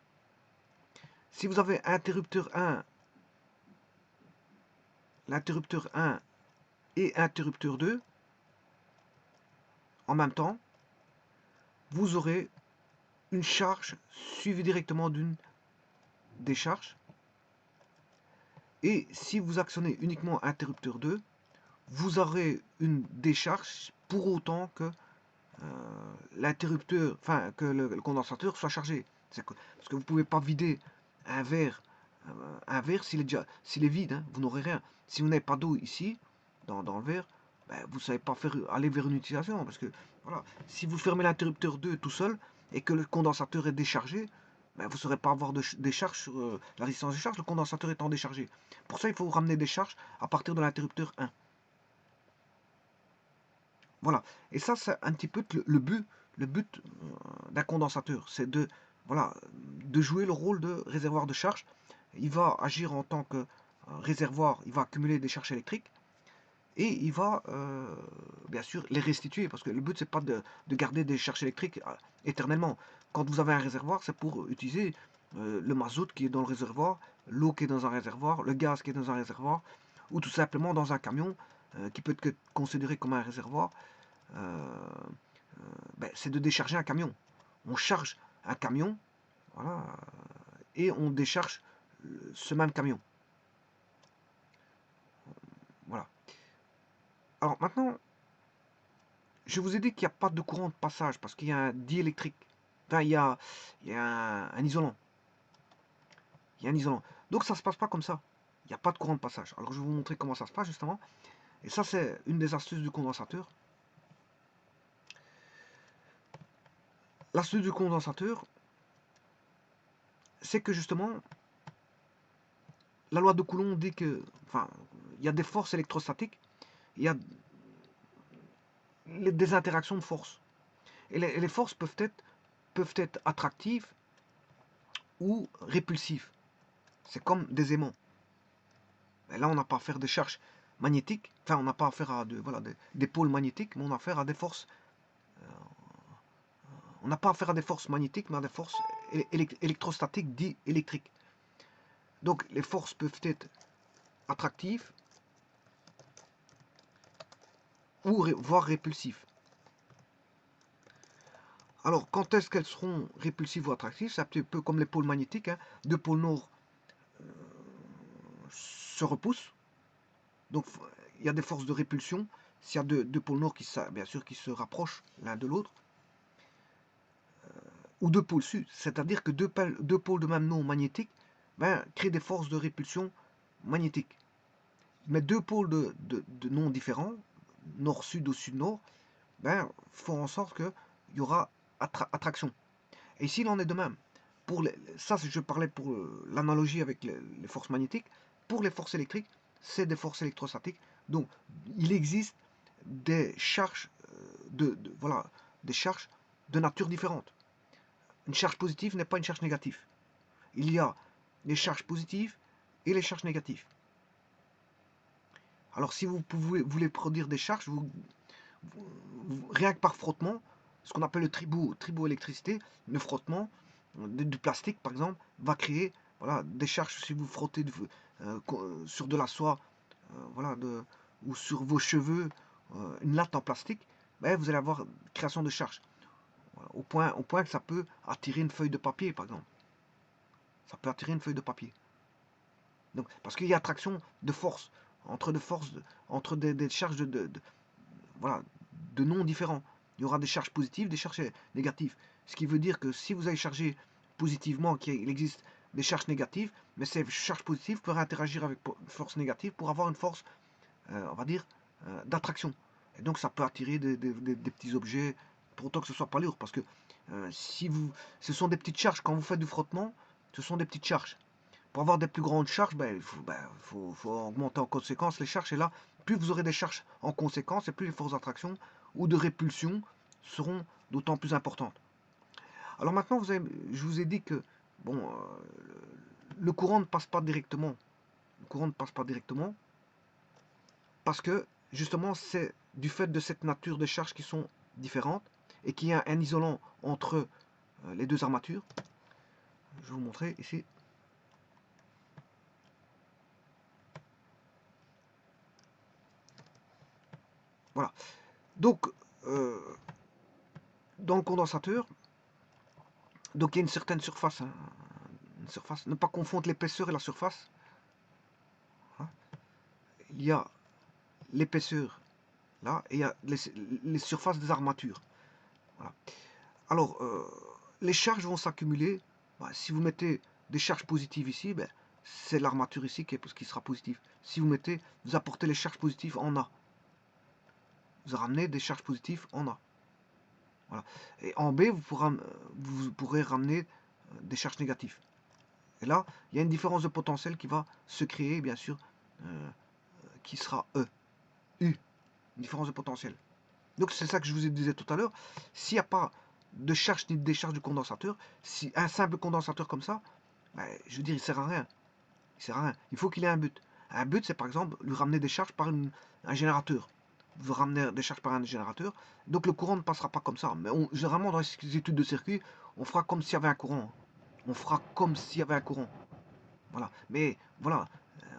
Si vous avez interrupteur 1, l'interrupteur 1 et interrupteur 2 en même temps, vous aurez une charge suivie directement d'une décharge. Et si vous actionnez uniquement interrupteur 2, vous aurez une décharge pour autant que l'interrupteur, enfin que le condensateur soit chargé. Parce que vous ne pouvez pas vider un verre Un verre, s'il est vide, hein, vous n'aurez rien. Si vous n'avez pas d'eau ici, dans le verre, ben, vous ne savez pas aller vers une utilisation. Parce que voilà, si vous fermez l'interrupteur 2 tout seul et que le condensateur est déchargé, ben, vous ne saurez pas avoir de décharge sur la résistance de charge, le condensateur étant déchargé. Pour ça, il faut ramener des charges à partir de l'interrupteur 1. Voilà. Et ça, c'est un petit peu le but d'un condensateur. C'est voilà, de jouer le rôle de réservoir de charge. Il va agir en tant que réservoir, il va accumuler des charges électriques et il va bien sûr les restituer parce que le but c'est pas de garder des charges électriques éternellement. Quand vous avez un réservoir, c'est pour utiliser le mazout qui est dans le réservoir, l'eau qui est dans un réservoir, le gaz qui est dans un réservoir, ou tout simplement dans un camion qui peut être considéré comme un réservoir. Ben, c'est de décharger un camion. On charge un camion, voilà, et on décharge ce même camion. Voilà. Alors maintenant, je vous ai dit qu'il n'y a pas de courant de passage parce qu'il y a un diélectrique. Enfin, il y a un isolant. Il y a un isolant. Donc ça ne se passe pas comme ça. Il n'y a pas de courant de passage. Alors je vais vous montrer comment ça se passe justement. Et ça, c'est une des astuces du condensateur. L'astuce du condensateur, c'est que justement, la loi de Coulomb dit que, enfin, il y a des forces électrostatiques, il y a des interactions de forces. Et les forces peuvent être attractives ou répulsives. C'est comme des aimants. Et là, on n'a pas affaire à des charges magnétiques, enfin, on n'a pas affaire à voilà, des pôles magnétiques, mais on a affaire à des forces. On n'a pas affaire à des forces magnétiques, mais à des forces électrostatiques dites électriques. Donc, les forces peuvent être attractives ou voire répulsives. Alors, quand est-ce qu'elles seront répulsives ou attractives? C'est un petit peu comme les pôles magnétiques. Hein. Deux pôles nord se repoussent. Donc, il y a des forces de répulsion. S'il y a deux pôles nord bien sûr, qui se rapprochent l'un de l'autre. Ou deux pôles sud. C'est-à-dire que deux pôles de même nom magnétique créent des forces de répulsion magnétiques. Mais deux pôles de noms différents, nord-sud ou sud-nord, font en sorte qu'il y aura attraction. Et ici, il en est de même. Ça, je parlais pour l'analogie avec les forces magnétiques. Pour les forces électriques, c'est des forces électrostatiques. Donc, il existe des charges voilà, des charges de nature différente. Une charge positive n'est pas une charge négative. Il y a les charges positives et les charges négatives. Alors, si vous voulez produire des charges, rien que par frottement, ce qu'on appelle le triboélectricité, le frottement du plastique par exemple, va créer voilà, des charges. Si vous frottez sur de la soie voilà, ou sur vos cheveux une latte en plastique, vous allez avoir création de charges. Voilà, au point que ça peut attirer une feuille de papier par exemple. Ça peut attirer une feuille de papier. Donc, parce qu'il y a attraction de force, entre des charges voilà, de noms différents. Il y aura des charges positives, des charges négatives. Ce qui veut dire que si vous avez chargé positivement, qu'il existe des charges négatives, mais ces charges positives peuvent interagir avec une force négative pour avoir une force, on va dire, d'attraction. Et donc ça peut attirer des petits objets, pour autant que ce soit pas lourd, parce que ce sont des petites charges, quand vous faites du frottement, ce sont des petites charges. Pour avoir des plus grandes charges, il faut augmenter en conséquence les charges. Et là, plus vous aurez des charges en conséquence, et plus les forces d'attraction ou de répulsion seront d'autant plus importantes. Alors maintenant, je vous ai dit que bon, le courant ne passe pas directement. Le courant ne passe pas directement parce que justement, c'est du fait de cette nature de charges qui sont différentes et qu'il y a un isolant entre les deux armatures. Je vais vous montrer ici. Voilà. Donc, dans le condensateur, donc il y a une certaine surface. Hein, une surface. Ne pas confondre l'épaisseur et la surface. Hein. Il y a l'épaisseur là et il y a les surfaces des armatures. Voilà. Alors, les charges vont s'accumuler. Si vous mettez des charges positives ici, c'est l'armature ici qui sera positive. Si vous mettez, vous apportez les charges positives en A. Vous ramenez des charges positives en A. Voilà. Et en B, vous pourrez ramener des charges négatives. Et là, il y a une différence de potentiel qui va se créer, bien sûr, qui sera E. U. Une différence de potentiel. Donc c'est ça que je vous disais tout à l'heure. S'il n'y a pas de charge ni de décharge du condensateur, si un simple condensateur comme ça, ben, je veux dire, il sert à rien. Il sert à rien. Il faut qu'il ait un but. Un but, c'est par exemple lui ramener des charges par un générateur. Vous ramenez des charges par un générateur, donc le courant ne passera pas comme ça. Mais généralement, dans les études de circuit, on fera comme s'il y avait un courant. On fera comme s'il y avait un courant. Voilà. Mais voilà,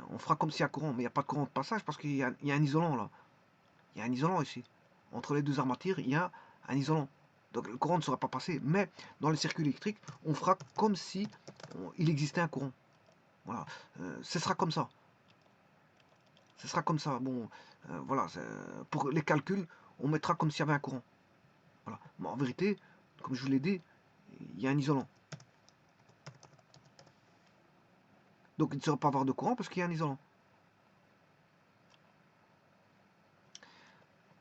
on fera comme s'il y a un courant, mais il n'y a pas de courant de passage parce qu'il y a un isolant là. Il y a un isolant ici. Entre les deux armatures, il y a un isolant. Donc le courant ne sera pas passé. Mais dans les circuits électriques, on fera comme si il existait un courant. Voilà. Ce sera comme ça. Ce sera comme ça. Bon, voilà. Pour les calculs, on mettra comme s'il y avait un courant. Voilà. Mais en vérité, comme je vous l'ai dit, il y a un isolant. Donc il ne sera pas avoir de courant parce qu'il y a un isolant.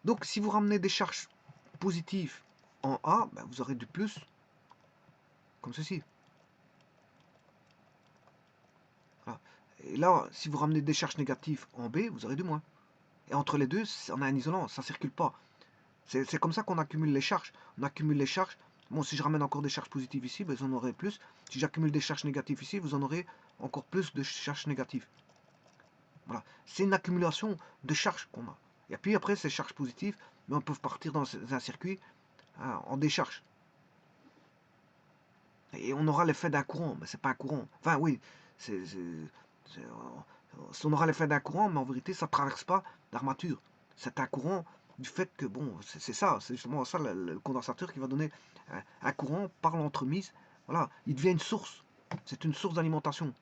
Donc si vous ramenez des charges positives en A, ben, vous aurez du plus comme ceci. Voilà. Et là, si vous ramenez des charges négatives en B, vous aurez du moins. Et entre les deux, on a un isolant, ça ne circule pas. C'est comme ça qu'on accumule les charges. On accumule les charges. Bon, si je ramène encore des charges positives ici, ben, vous en aurez plus. Si j'accumule des charges négatives ici, vous en aurez encore plus de charges négatives. Voilà. C'est une accumulation de charges qu'on a. Et puis après, ces charges positives, mais on peut partir dans un circuit en décharge. Et on aura l'effet d'un courant, mais c'est pas un courant. Enfin oui, on aura l'effet d'un courant, mais en vérité, ça ne traverse pas l'armature. C'est un courant du fait que, bon, c'est ça, c'est justement ça le condensateur qui va donner un courant par l'entremise. Voilà, il devient une source. C'est une source d'alimentation.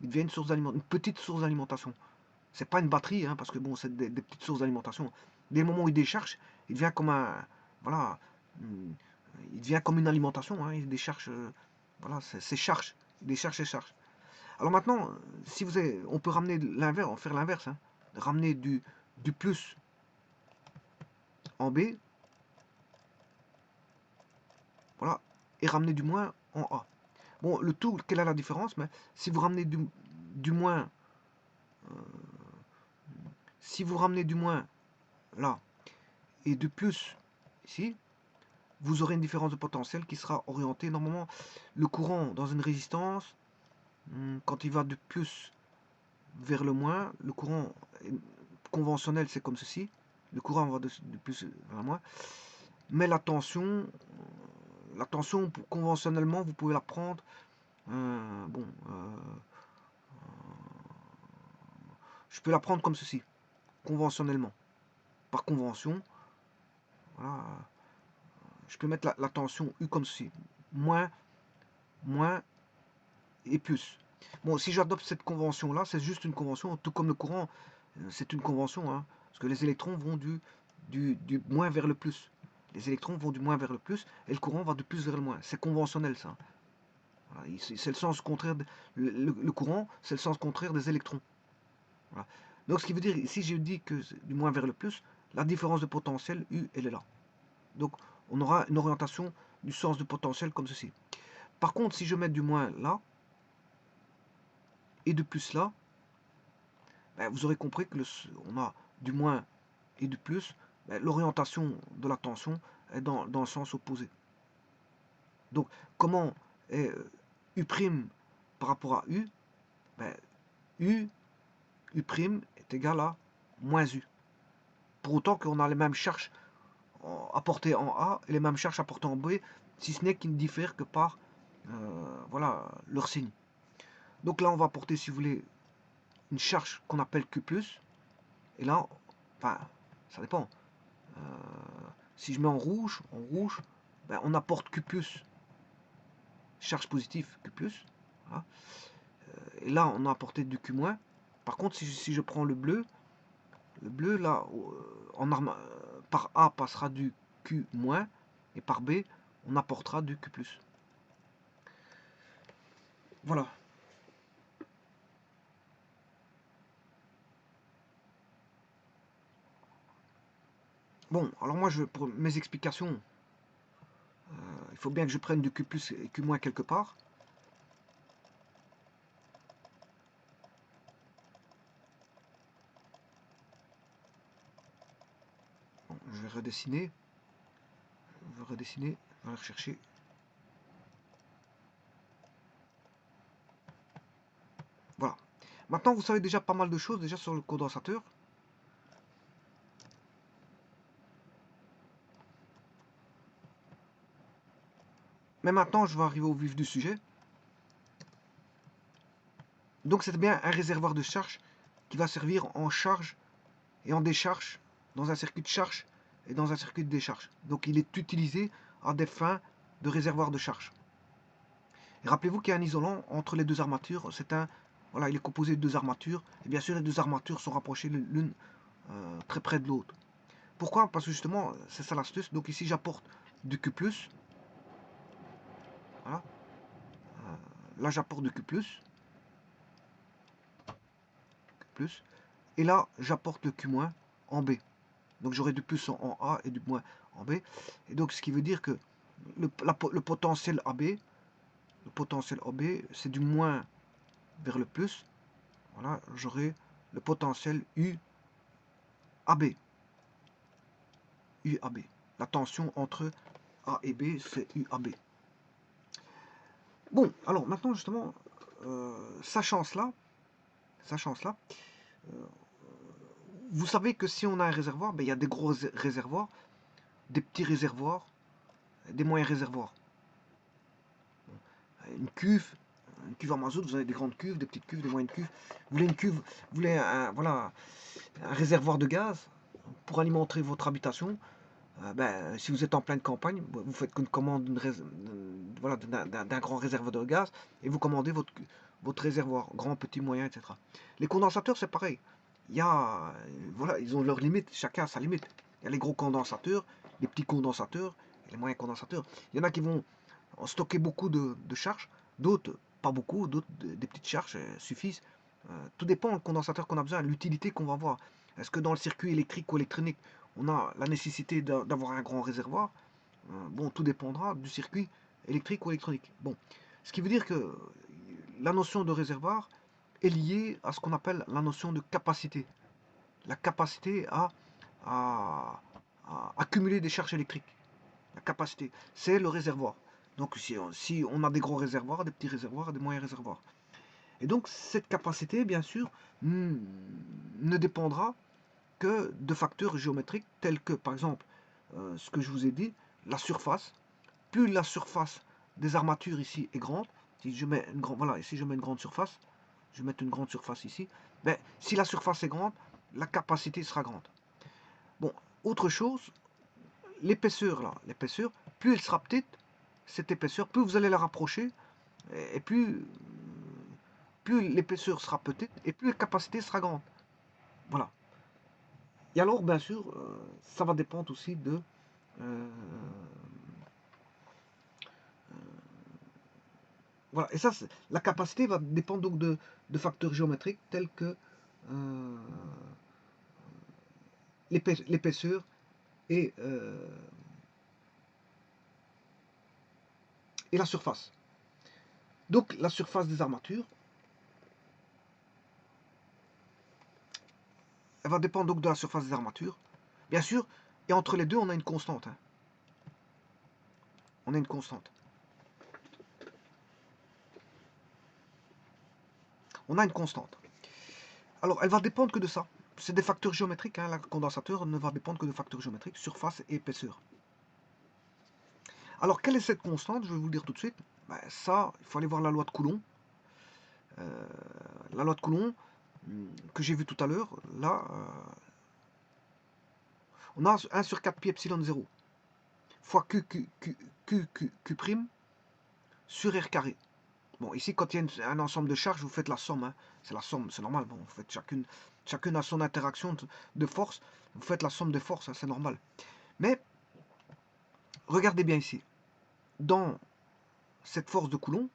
Il devient une petite source d'alimentation. C'est pas une batterie, hein, parce que bon, c'est des petites sources d'alimentation. Dès le moment où il décharge, il devient comme voilà, il devient comme une alimentation. Hein, il décharge, voilà, c'est charge. Il décharge ses charges. Alors maintenant, si vous avez, on peut ramener l'inverse, faire l'inverse, hein, ramener du plus en B, voilà, et ramener du moins en A. Bon, le tout, quelle est la différence? Mais si vous ramenez du moins, si vous ramenez du moins là et du plus ici, vous aurez une différence de potentiel qui sera orientée normalement. Le courant dans une résistance, quand il va du plus vers le moins, le courant conventionnel c'est comme ceci. Le courant va du plus vers le moins. Mais la tension conventionnellement, vous pouvez la prendre. Bon, je peux la prendre comme ceci, conventionnellement. Par convention, voilà, je peux mettre la tension U comme ceci. Moins, moins et plus. Bon, si j'adopte cette convention-là, c'est juste une convention, tout comme le courant, c'est une convention, hein, parce que les électrons vont du moins vers le plus. Les électrons vont du moins vers le plus, et le courant va du plus vers le moins. C'est conventionnel, ça. Voilà, c'est le sens contraire. Le courant, c'est le sens contraire des électrons. Voilà. Donc, ce qui veut dire, si je dis que du moins vers le plus, la différence de potentiel, U, elle est là. Donc, on aura une orientation du sens de potentiel comme ceci. Par contre, si je mets du moins là, et de plus là, ben, vous aurez compris que on a du moins et du plus, ben, l'orientation de la tension est dans le sens opposé. Donc, comment est U' par rapport à U? Ben, U est égal à moins U. Pour autant qu'on a les mêmes charges apportées en A et les mêmes charges apportées en B, si ce n'est qu'ils ne diffèrent que par voilà, leur signe. Donc là, on va apporter, si vous voulez, une charge qu'on appelle Q+, et là, enfin, ça dépend. Si je mets en rouge, ben, on apporte Q+, charge positive Q+, voilà. Et là, on a apporté du Q-. Par contre, si je prends le bleu là, par A passera du Q-, et par B, on apportera du Q+. Voilà. Bon, alors moi, pour mes explications, il faut bien que je prenne du Q plus et Q moins quelque part. Bon, je vais redessiner. Je vais redessiner. Je vais aller rechercher. Voilà. Maintenant, vous savez déjà pas mal de choses déjà sur le condensateur. Mais maintenant, je vais arriver au vif du sujet. Donc, c'est bien un réservoir de charge qui va servir en charge et en décharge, dans un circuit de charge et dans un circuit de décharge. Donc, il est utilisé à des fins de réservoir de charge. Et rappelez-vous qu'il y a un isolant entre les deux armatures. Voilà, il est composé de deux armatures. Et bien sûr, les deux armatures sont rapprochées l'une très près de l'autre. Pourquoi? Parce que justement, c'est ça l'astuce. Donc ici, j'apporte du Q+. Voilà. Là, j'apporte du Q+. Et là, j'apporte le Q- en B. Donc j'aurai du plus en A et du moins en B. Et donc, ce qui veut dire que le potentiel AB, c'est du moins vers le plus. Voilà, j'aurai le potentiel UAB. UAB. La tension entre A et B, c'est UAB. Bon, alors maintenant justement, sachant cela, vous savez que si on a un réservoir, ben, il y a des gros réservoirs, des petits réservoirs, des moyens réservoirs. Une cuve à mazout, vous avez des grandes cuves, des petites cuves, des moyennes cuves. Vous voulez une cuve, vous voulez voilà, un réservoir de gaz pour alimenter votre habitation. Ben, si vous êtes en pleine campagne, vous faites une commande voilà, d'un grand réservoir de gaz et vous commandez votre réservoir, grand, petit, moyen, etc. Les condensateurs, c'est pareil. Il y a, voilà, ils ont leurs limites, chacun a sa limite. Il y a les gros condensateurs, les petits condensateurs et les moyens condensateurs. Il y en a qui vont stocker beaucoup de charges, d'autres pas beaucoup, d'autres des petites charges suffisent. Tout dépend du condensateur qu'on a besoin, l'utilité qu'on va avoir. Est-ce que dans le circuit électrique ou électronique, on a la nécessité d'avoir un grand réservoir? Bon, tout dépendra du circuit électrique ou électronique. Bon, ce qui veut dire que la notion de réservoir est liée à ce qu'on appelle la notion de capacité. La capacité à, à accumuler des charges électriques. La capacité, c'est le réservoir. Donc si on a des gros réservoirs, des petits réservoirs, des moyens réservoirs. Et donc cette capacité, bien sûr, ne dépendra que de facteurs géométriques tels que, par exemple, ce que je vous ai dit, la surface. Plus la surface des armatures ici est grande, si je mets une grande, voilà, ici je mets une grande surface, je vais mettre une grande surface ici, ben, si la surface est grande, la capacité sera grande. Bon, autre chose, l'épaisseur là, l'épaisseur, plus elle sera petite, cette épaisseur, plus vous allez la rapprocher, et plus l'épaisseur sera petite, et plus la capacité sera grande. Voilà. Et alors, bien sûr, ça va dépendre aussi de... voilà. Et ça, la capacité va dépendre donc de facteurs géométriques tels que euh, l'épaisseur et, et la surface. Donc, la surface des armatures, elle va dépendre donc de la surface des armatures. Bien sûr, et entre les deux, on a une constante. Hein. On a une constante. On a une constante. Alors, elle va dépendre que de ça. C'est des facteurs géométriques. Hein. La condensateur ne va dépendre que de facteurs géométriques, surface et épaisseur. Alors, quelle est cette constante? Je vais vous le dire tout de suite. Ben, ça, il faut aller voir la loi de Coulomb. La loi de Coulomb, que j'ai vu tout à l'heure, là, on a 1 sur 4 pi epsilon 0 fois Q prime sur R carré. Bon, ici, quand il y a un ensemble de charges, vous faites la somme. Hein. C'est la somme, c'est normal. Bon, vous faites chacune a son interaction de force. Vous faites la somme des forces, hein, c'est normal. Mais, regardez bien ici. Dans cette force de Coulomb,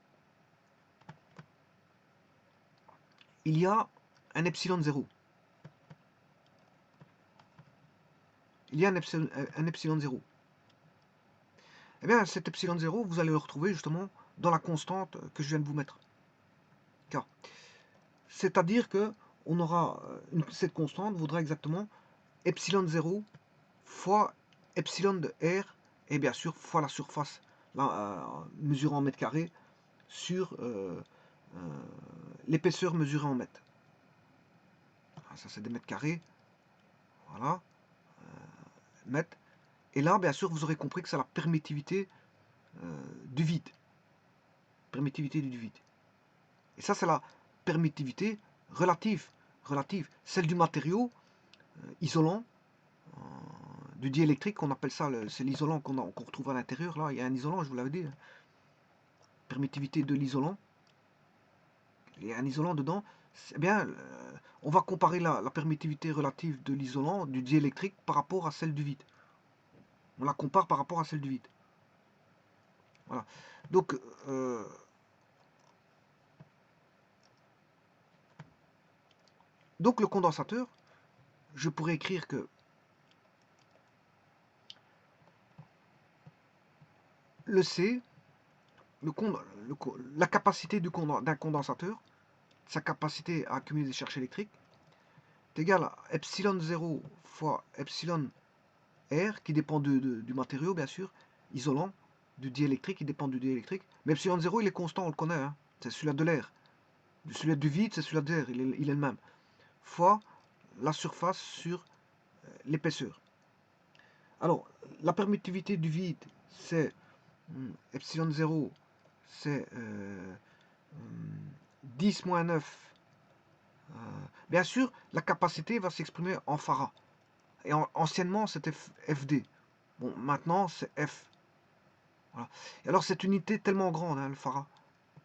il y a un epsilon 0. il y a un epsilon 0. Eh bien, cet epsilon 0, vous allez le retrouver justement dans la constante que je viens de vous mettre. C'est-à-dire que on aura cette constante vaudra exactement epsilon 0 fois epsilon de R, et bien sûr fois la surface mesurée en mètres carrés sur l'épaisseur mesurée en mètres. Ça c'est des mètres carrés, voilà, mètres. Et là, bien sûr, vous aurez compris que c'est la permittivité du vide. Permittivité du vide. Et ça, c'est la permittivité relative. Celle du matériau isolant, du diélectrique, on appelle ça, c'est l'isolant qu'on retrouve à l'intérieur. Là, il y a un isolant, je vous l'avais dit. Permittivité de l'isolant. Il y a un isolant dedans. Eh bien, on va comparer la permittivité relative de l'isolant, du diélectrique, par rapport à celle du vide. On la compare par rapport à celle du vide. Voilà. Donc, le condensateur, je pourrais écrire que le C, la capacité d'un condensateur, sa capacité à accumuler des charges électriques, est égale à epsilon 0 fois epsilon R, qui dépend du matériau, bien sûr, isolant, du diélectrique, qui dépend du diélectrique. Mais epsilon 0, il est constant, on le connaît, hein, c'est celui-là de l'air. Celui-là du vide, c'est celui-là de l'air, il est le même. Fois la surface sur l'épaisseur. Alors, la permittivité du vide, c'est epsilon 0, c'est 10 moins 9. Bien sûr, la capacité va s'exprimer en farad. Et anciennement, c'était FD. Bon, maintenant, c'est F. Voilà. Et alors, cette unité est tellement grande, hein, le farad.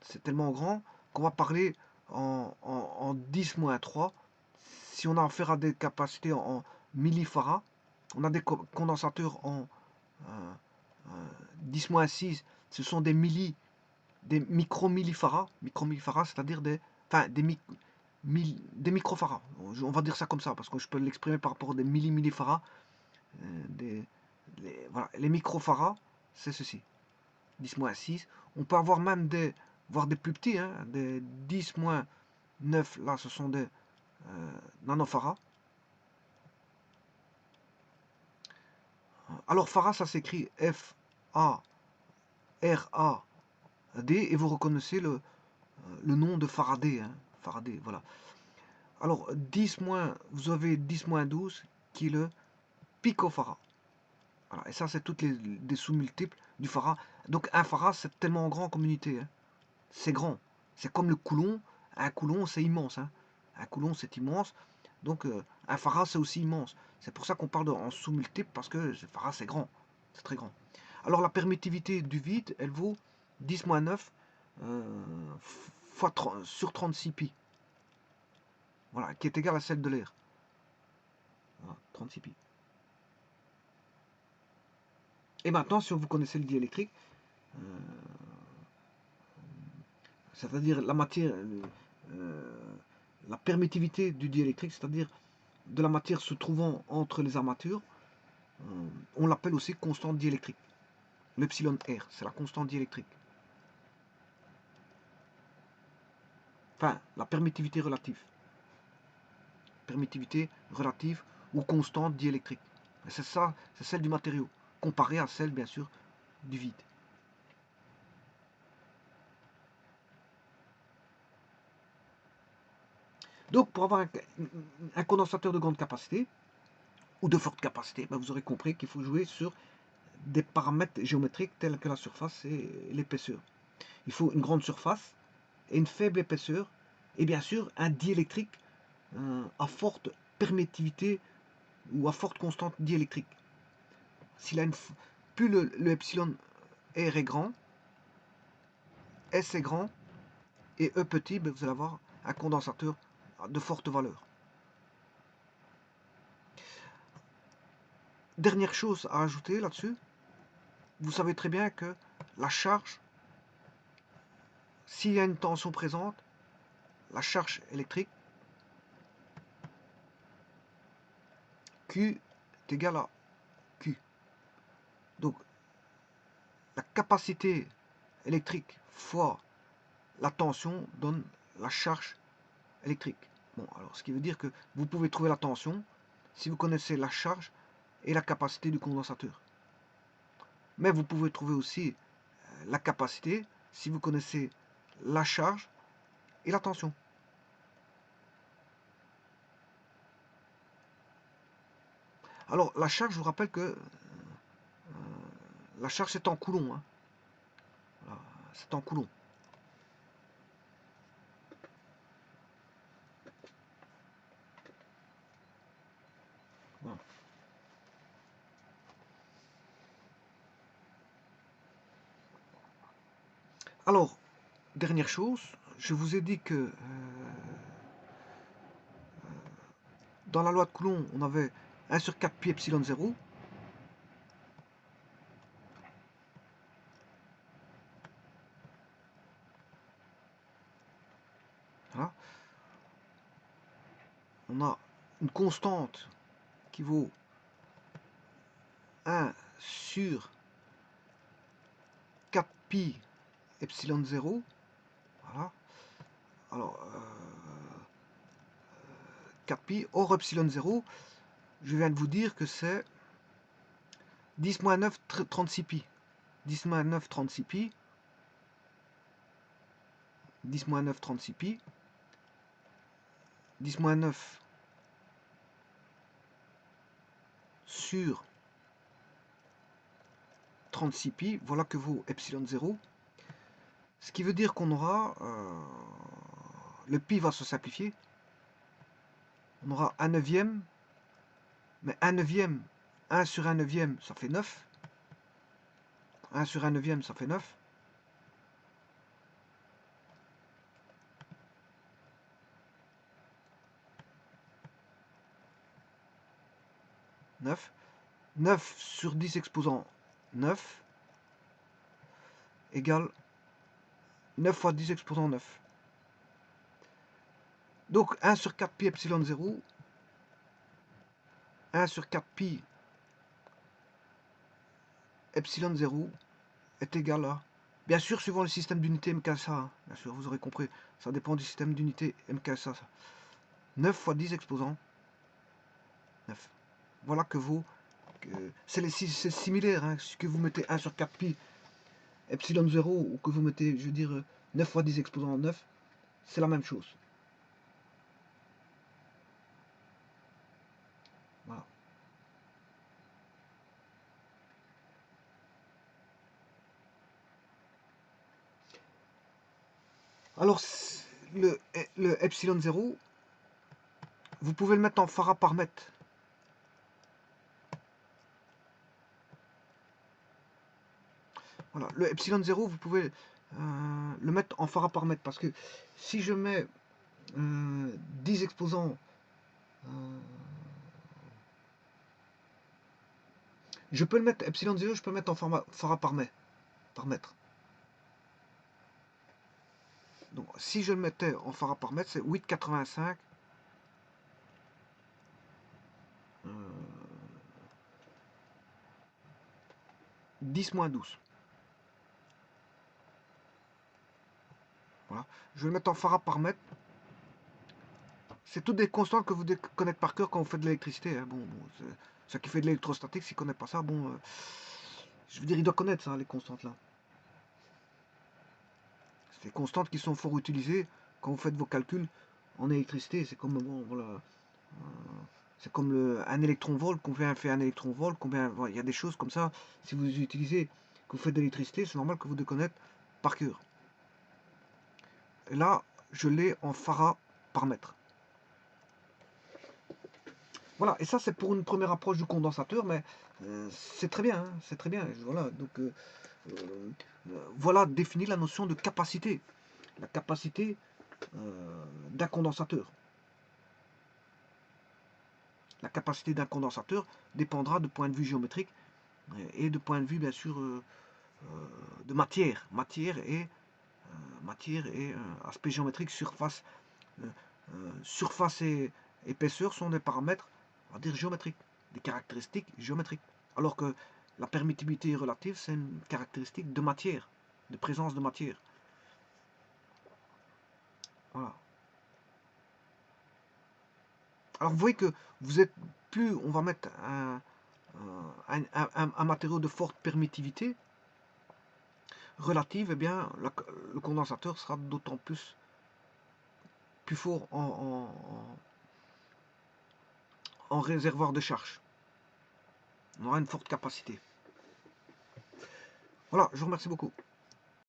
C'est tellement grand qu'on va parler en 10 moins 3. Si on a affaire à des capacités en millifarad, on a des condensateurs en 10 moins 6, ce sont des micromillifarad. Micromillifarad, c'est-à-dire des microfarads. On va dire ça comme ça, parce que je peux l'exprimer par rapport à des millifarads. Voilà, les microfarads, c'est ceci. 10 moins 6. On peut avoir même des plus petits, hein, des 10 moins 9, là, ce sont des nanofarads. Alors, farad, ça s'écrit F-A-R-A-D, et vous reconnaissez le nom de Faraday. Hein, Faraday, voilà. Alors, 10 moins, vous avez 10 moins 12, qui est le picofarad. Voilà, et ça, c'est toutes des sous-multiples du farad. Donc, un farad, c'est tellement grand comme unité. Hein. C'est grand. C'est comme le coulomb. Un coulomb, c'est immense. Hein. Un coulomb, c'est immense. Donc, un farad, c'est aussi immense. C'est pour ça qu'on parle en sous-multiple, parce que le farad, c'est grand. C'est très grand. Alors, la permittivité du vide, elle vaut 10 moins 9 fois sur 36 pi. Voilà, qui est égale à celle de l'air. Voilà, 36 pi. Et maintenant, si vous connaissez le diélectrique, c'est-à-dire la matière, la permittivité du diélectrique, c'est-à-dire de la matière se trouvant entre les armatures, on l'appelle aussi constante diélectrique. L'epsilon R, c'est la constante diélectrique. Enfin, la permittivité relative. Permittivité relative ou constante diélectrique. C'est ça, c'est celle du matériau, comparée à celle, bien sûr, du vide. Donc, pour avoir un condensateur de grande capacité, ou de forte capacité, ben vous aurez compris qu'il faut jouer sur des paramètres géométriques tels que la surface et l'épaisseur. Il faut une grande surface et une faible épaisseur, et bien sûr un diélectrique à forte permittivité ou à forte constante diélectrique. Plus le epsilon R est grand, S est grand, et E petit, ben vous allez avoir un condensateur de forte valeur. Dernière chose à ajouter là-dessus, vous savez très bien que la charge, s'il y a une tension présente, la charge électrique Q est égale à Donc, la capacité électrique fois la tension donne la charge électrique. Bon, alors, ce qui veut dire que vous pouvez trouver la tension si vous connaissez la charge et la capacité du condensateur. Mais vous pouvez trouver aussi la capacité si vous connaissez la charge et la tension. Alors, la charge, je vous rappelle que la charge, c'est en coulomb. Hein. Voilà, c'est en coulomb. Voilà. Alors, dernière chose, je vous ai dit que dans la loi de Coulomb, on avait 1 sur 4 pi epsilon 0. Voilà. On a une constante qui vaut 1 sur 4 pi epsilon 0. Voilà. Alors, 4 pi hors epsilon 0, je viens de vous dire que c'est 10 moins 9, 36 pi. 10 moins 9, 36 pi. 10 moins 9, 36 pi. 10 moins 9 sur 36 pi, voilà que vaut epsilon 0. Ce qui veut dire qu'on aura, le pi va se simplifier. On aura 1 neuvième, mais 1 neuvième, 1 sur 1 neuvième, ça fait 9. 1 sur 1 neuvième, ça fait 9. Neuf. 9 sur 10 exposant 9 égale 9 fois 10 exposant 9. Donc 1 sur 4 pi epsilon 0, 1 sur 4 pi epsilon 0 est égal à, bien sûr suivant le système d'unité MKSA, hein, bien sûr vous aurez compris, ça dépend du système d'unité MKSA, ça. 9 fois 10 exposant 9. Voilà que vaut, c'est similaire, hein, que vous mettez 1 sur 4 pi epsilon 0 ou que vous mettez, je veux dire, 9 fois 10 exposant 9, c'est la même chose. Voilà. Alors, le epsilon 0, vous pouvez le mettre en farad par mètre. Voilà, le epsilon 0, vous pouvez le mettre en farad par mètre. Parce que si je mets 10 exposants, je peux le mettre, epsilon 0, je peux le mettre en farad par mètre. Donc, si je le mettais en farad par mètre, c'est 8,85 10 moins 12. Voilà. Je vais le mettre en farad par mètre. C'est toutes des constantes que vous devez connaître par cœur quand vous faites de l'électricité. Hein. Bon, ceux qui fait de l'électrostatique, s'ils ne connaissent pas ça, bon, je veux dire, il doit connaître ça, les constantes là. C'est des constantes qui sont fort utilisées quand vous faites vos calculs en électricité. C'est comme, bon, voilà, c'est comme un électron-volt, combien fait un électron-volt, combien, voilà, il y a des choses comme ça. Si vous utilisez, que vous faites de l'électricité, c'est normal que vous devez connaître par cœur. Et là, je l'ai en farad par mètre. Voilà, et ça c'est pour une première approche du condensateur, mais c'est très bien, hein, c'est très bien. Voilà, donc voilà définit la notion de capacité, la capacité d'un condensateur. La capacité d'un condensateur dépendra de point de vue géométrique et de point de vue bien sûr de matière, matière et aspect géométrique, surface, surface et épaisseur sont des paramètres, on va dire géométriques, des caractéristiques géométriques. Alors que La permittivité relative, c'est une caractéristique de matière, de présence de matière. Voilà. Alors vous voyez que vous êtes plus, on va mettre un matériau de forte permittivité relative, eh bien le condensateur sera d'autant plus fort en réservoir de charge. On aura une forte capacité. Voilà, je vous remercie beaucoup.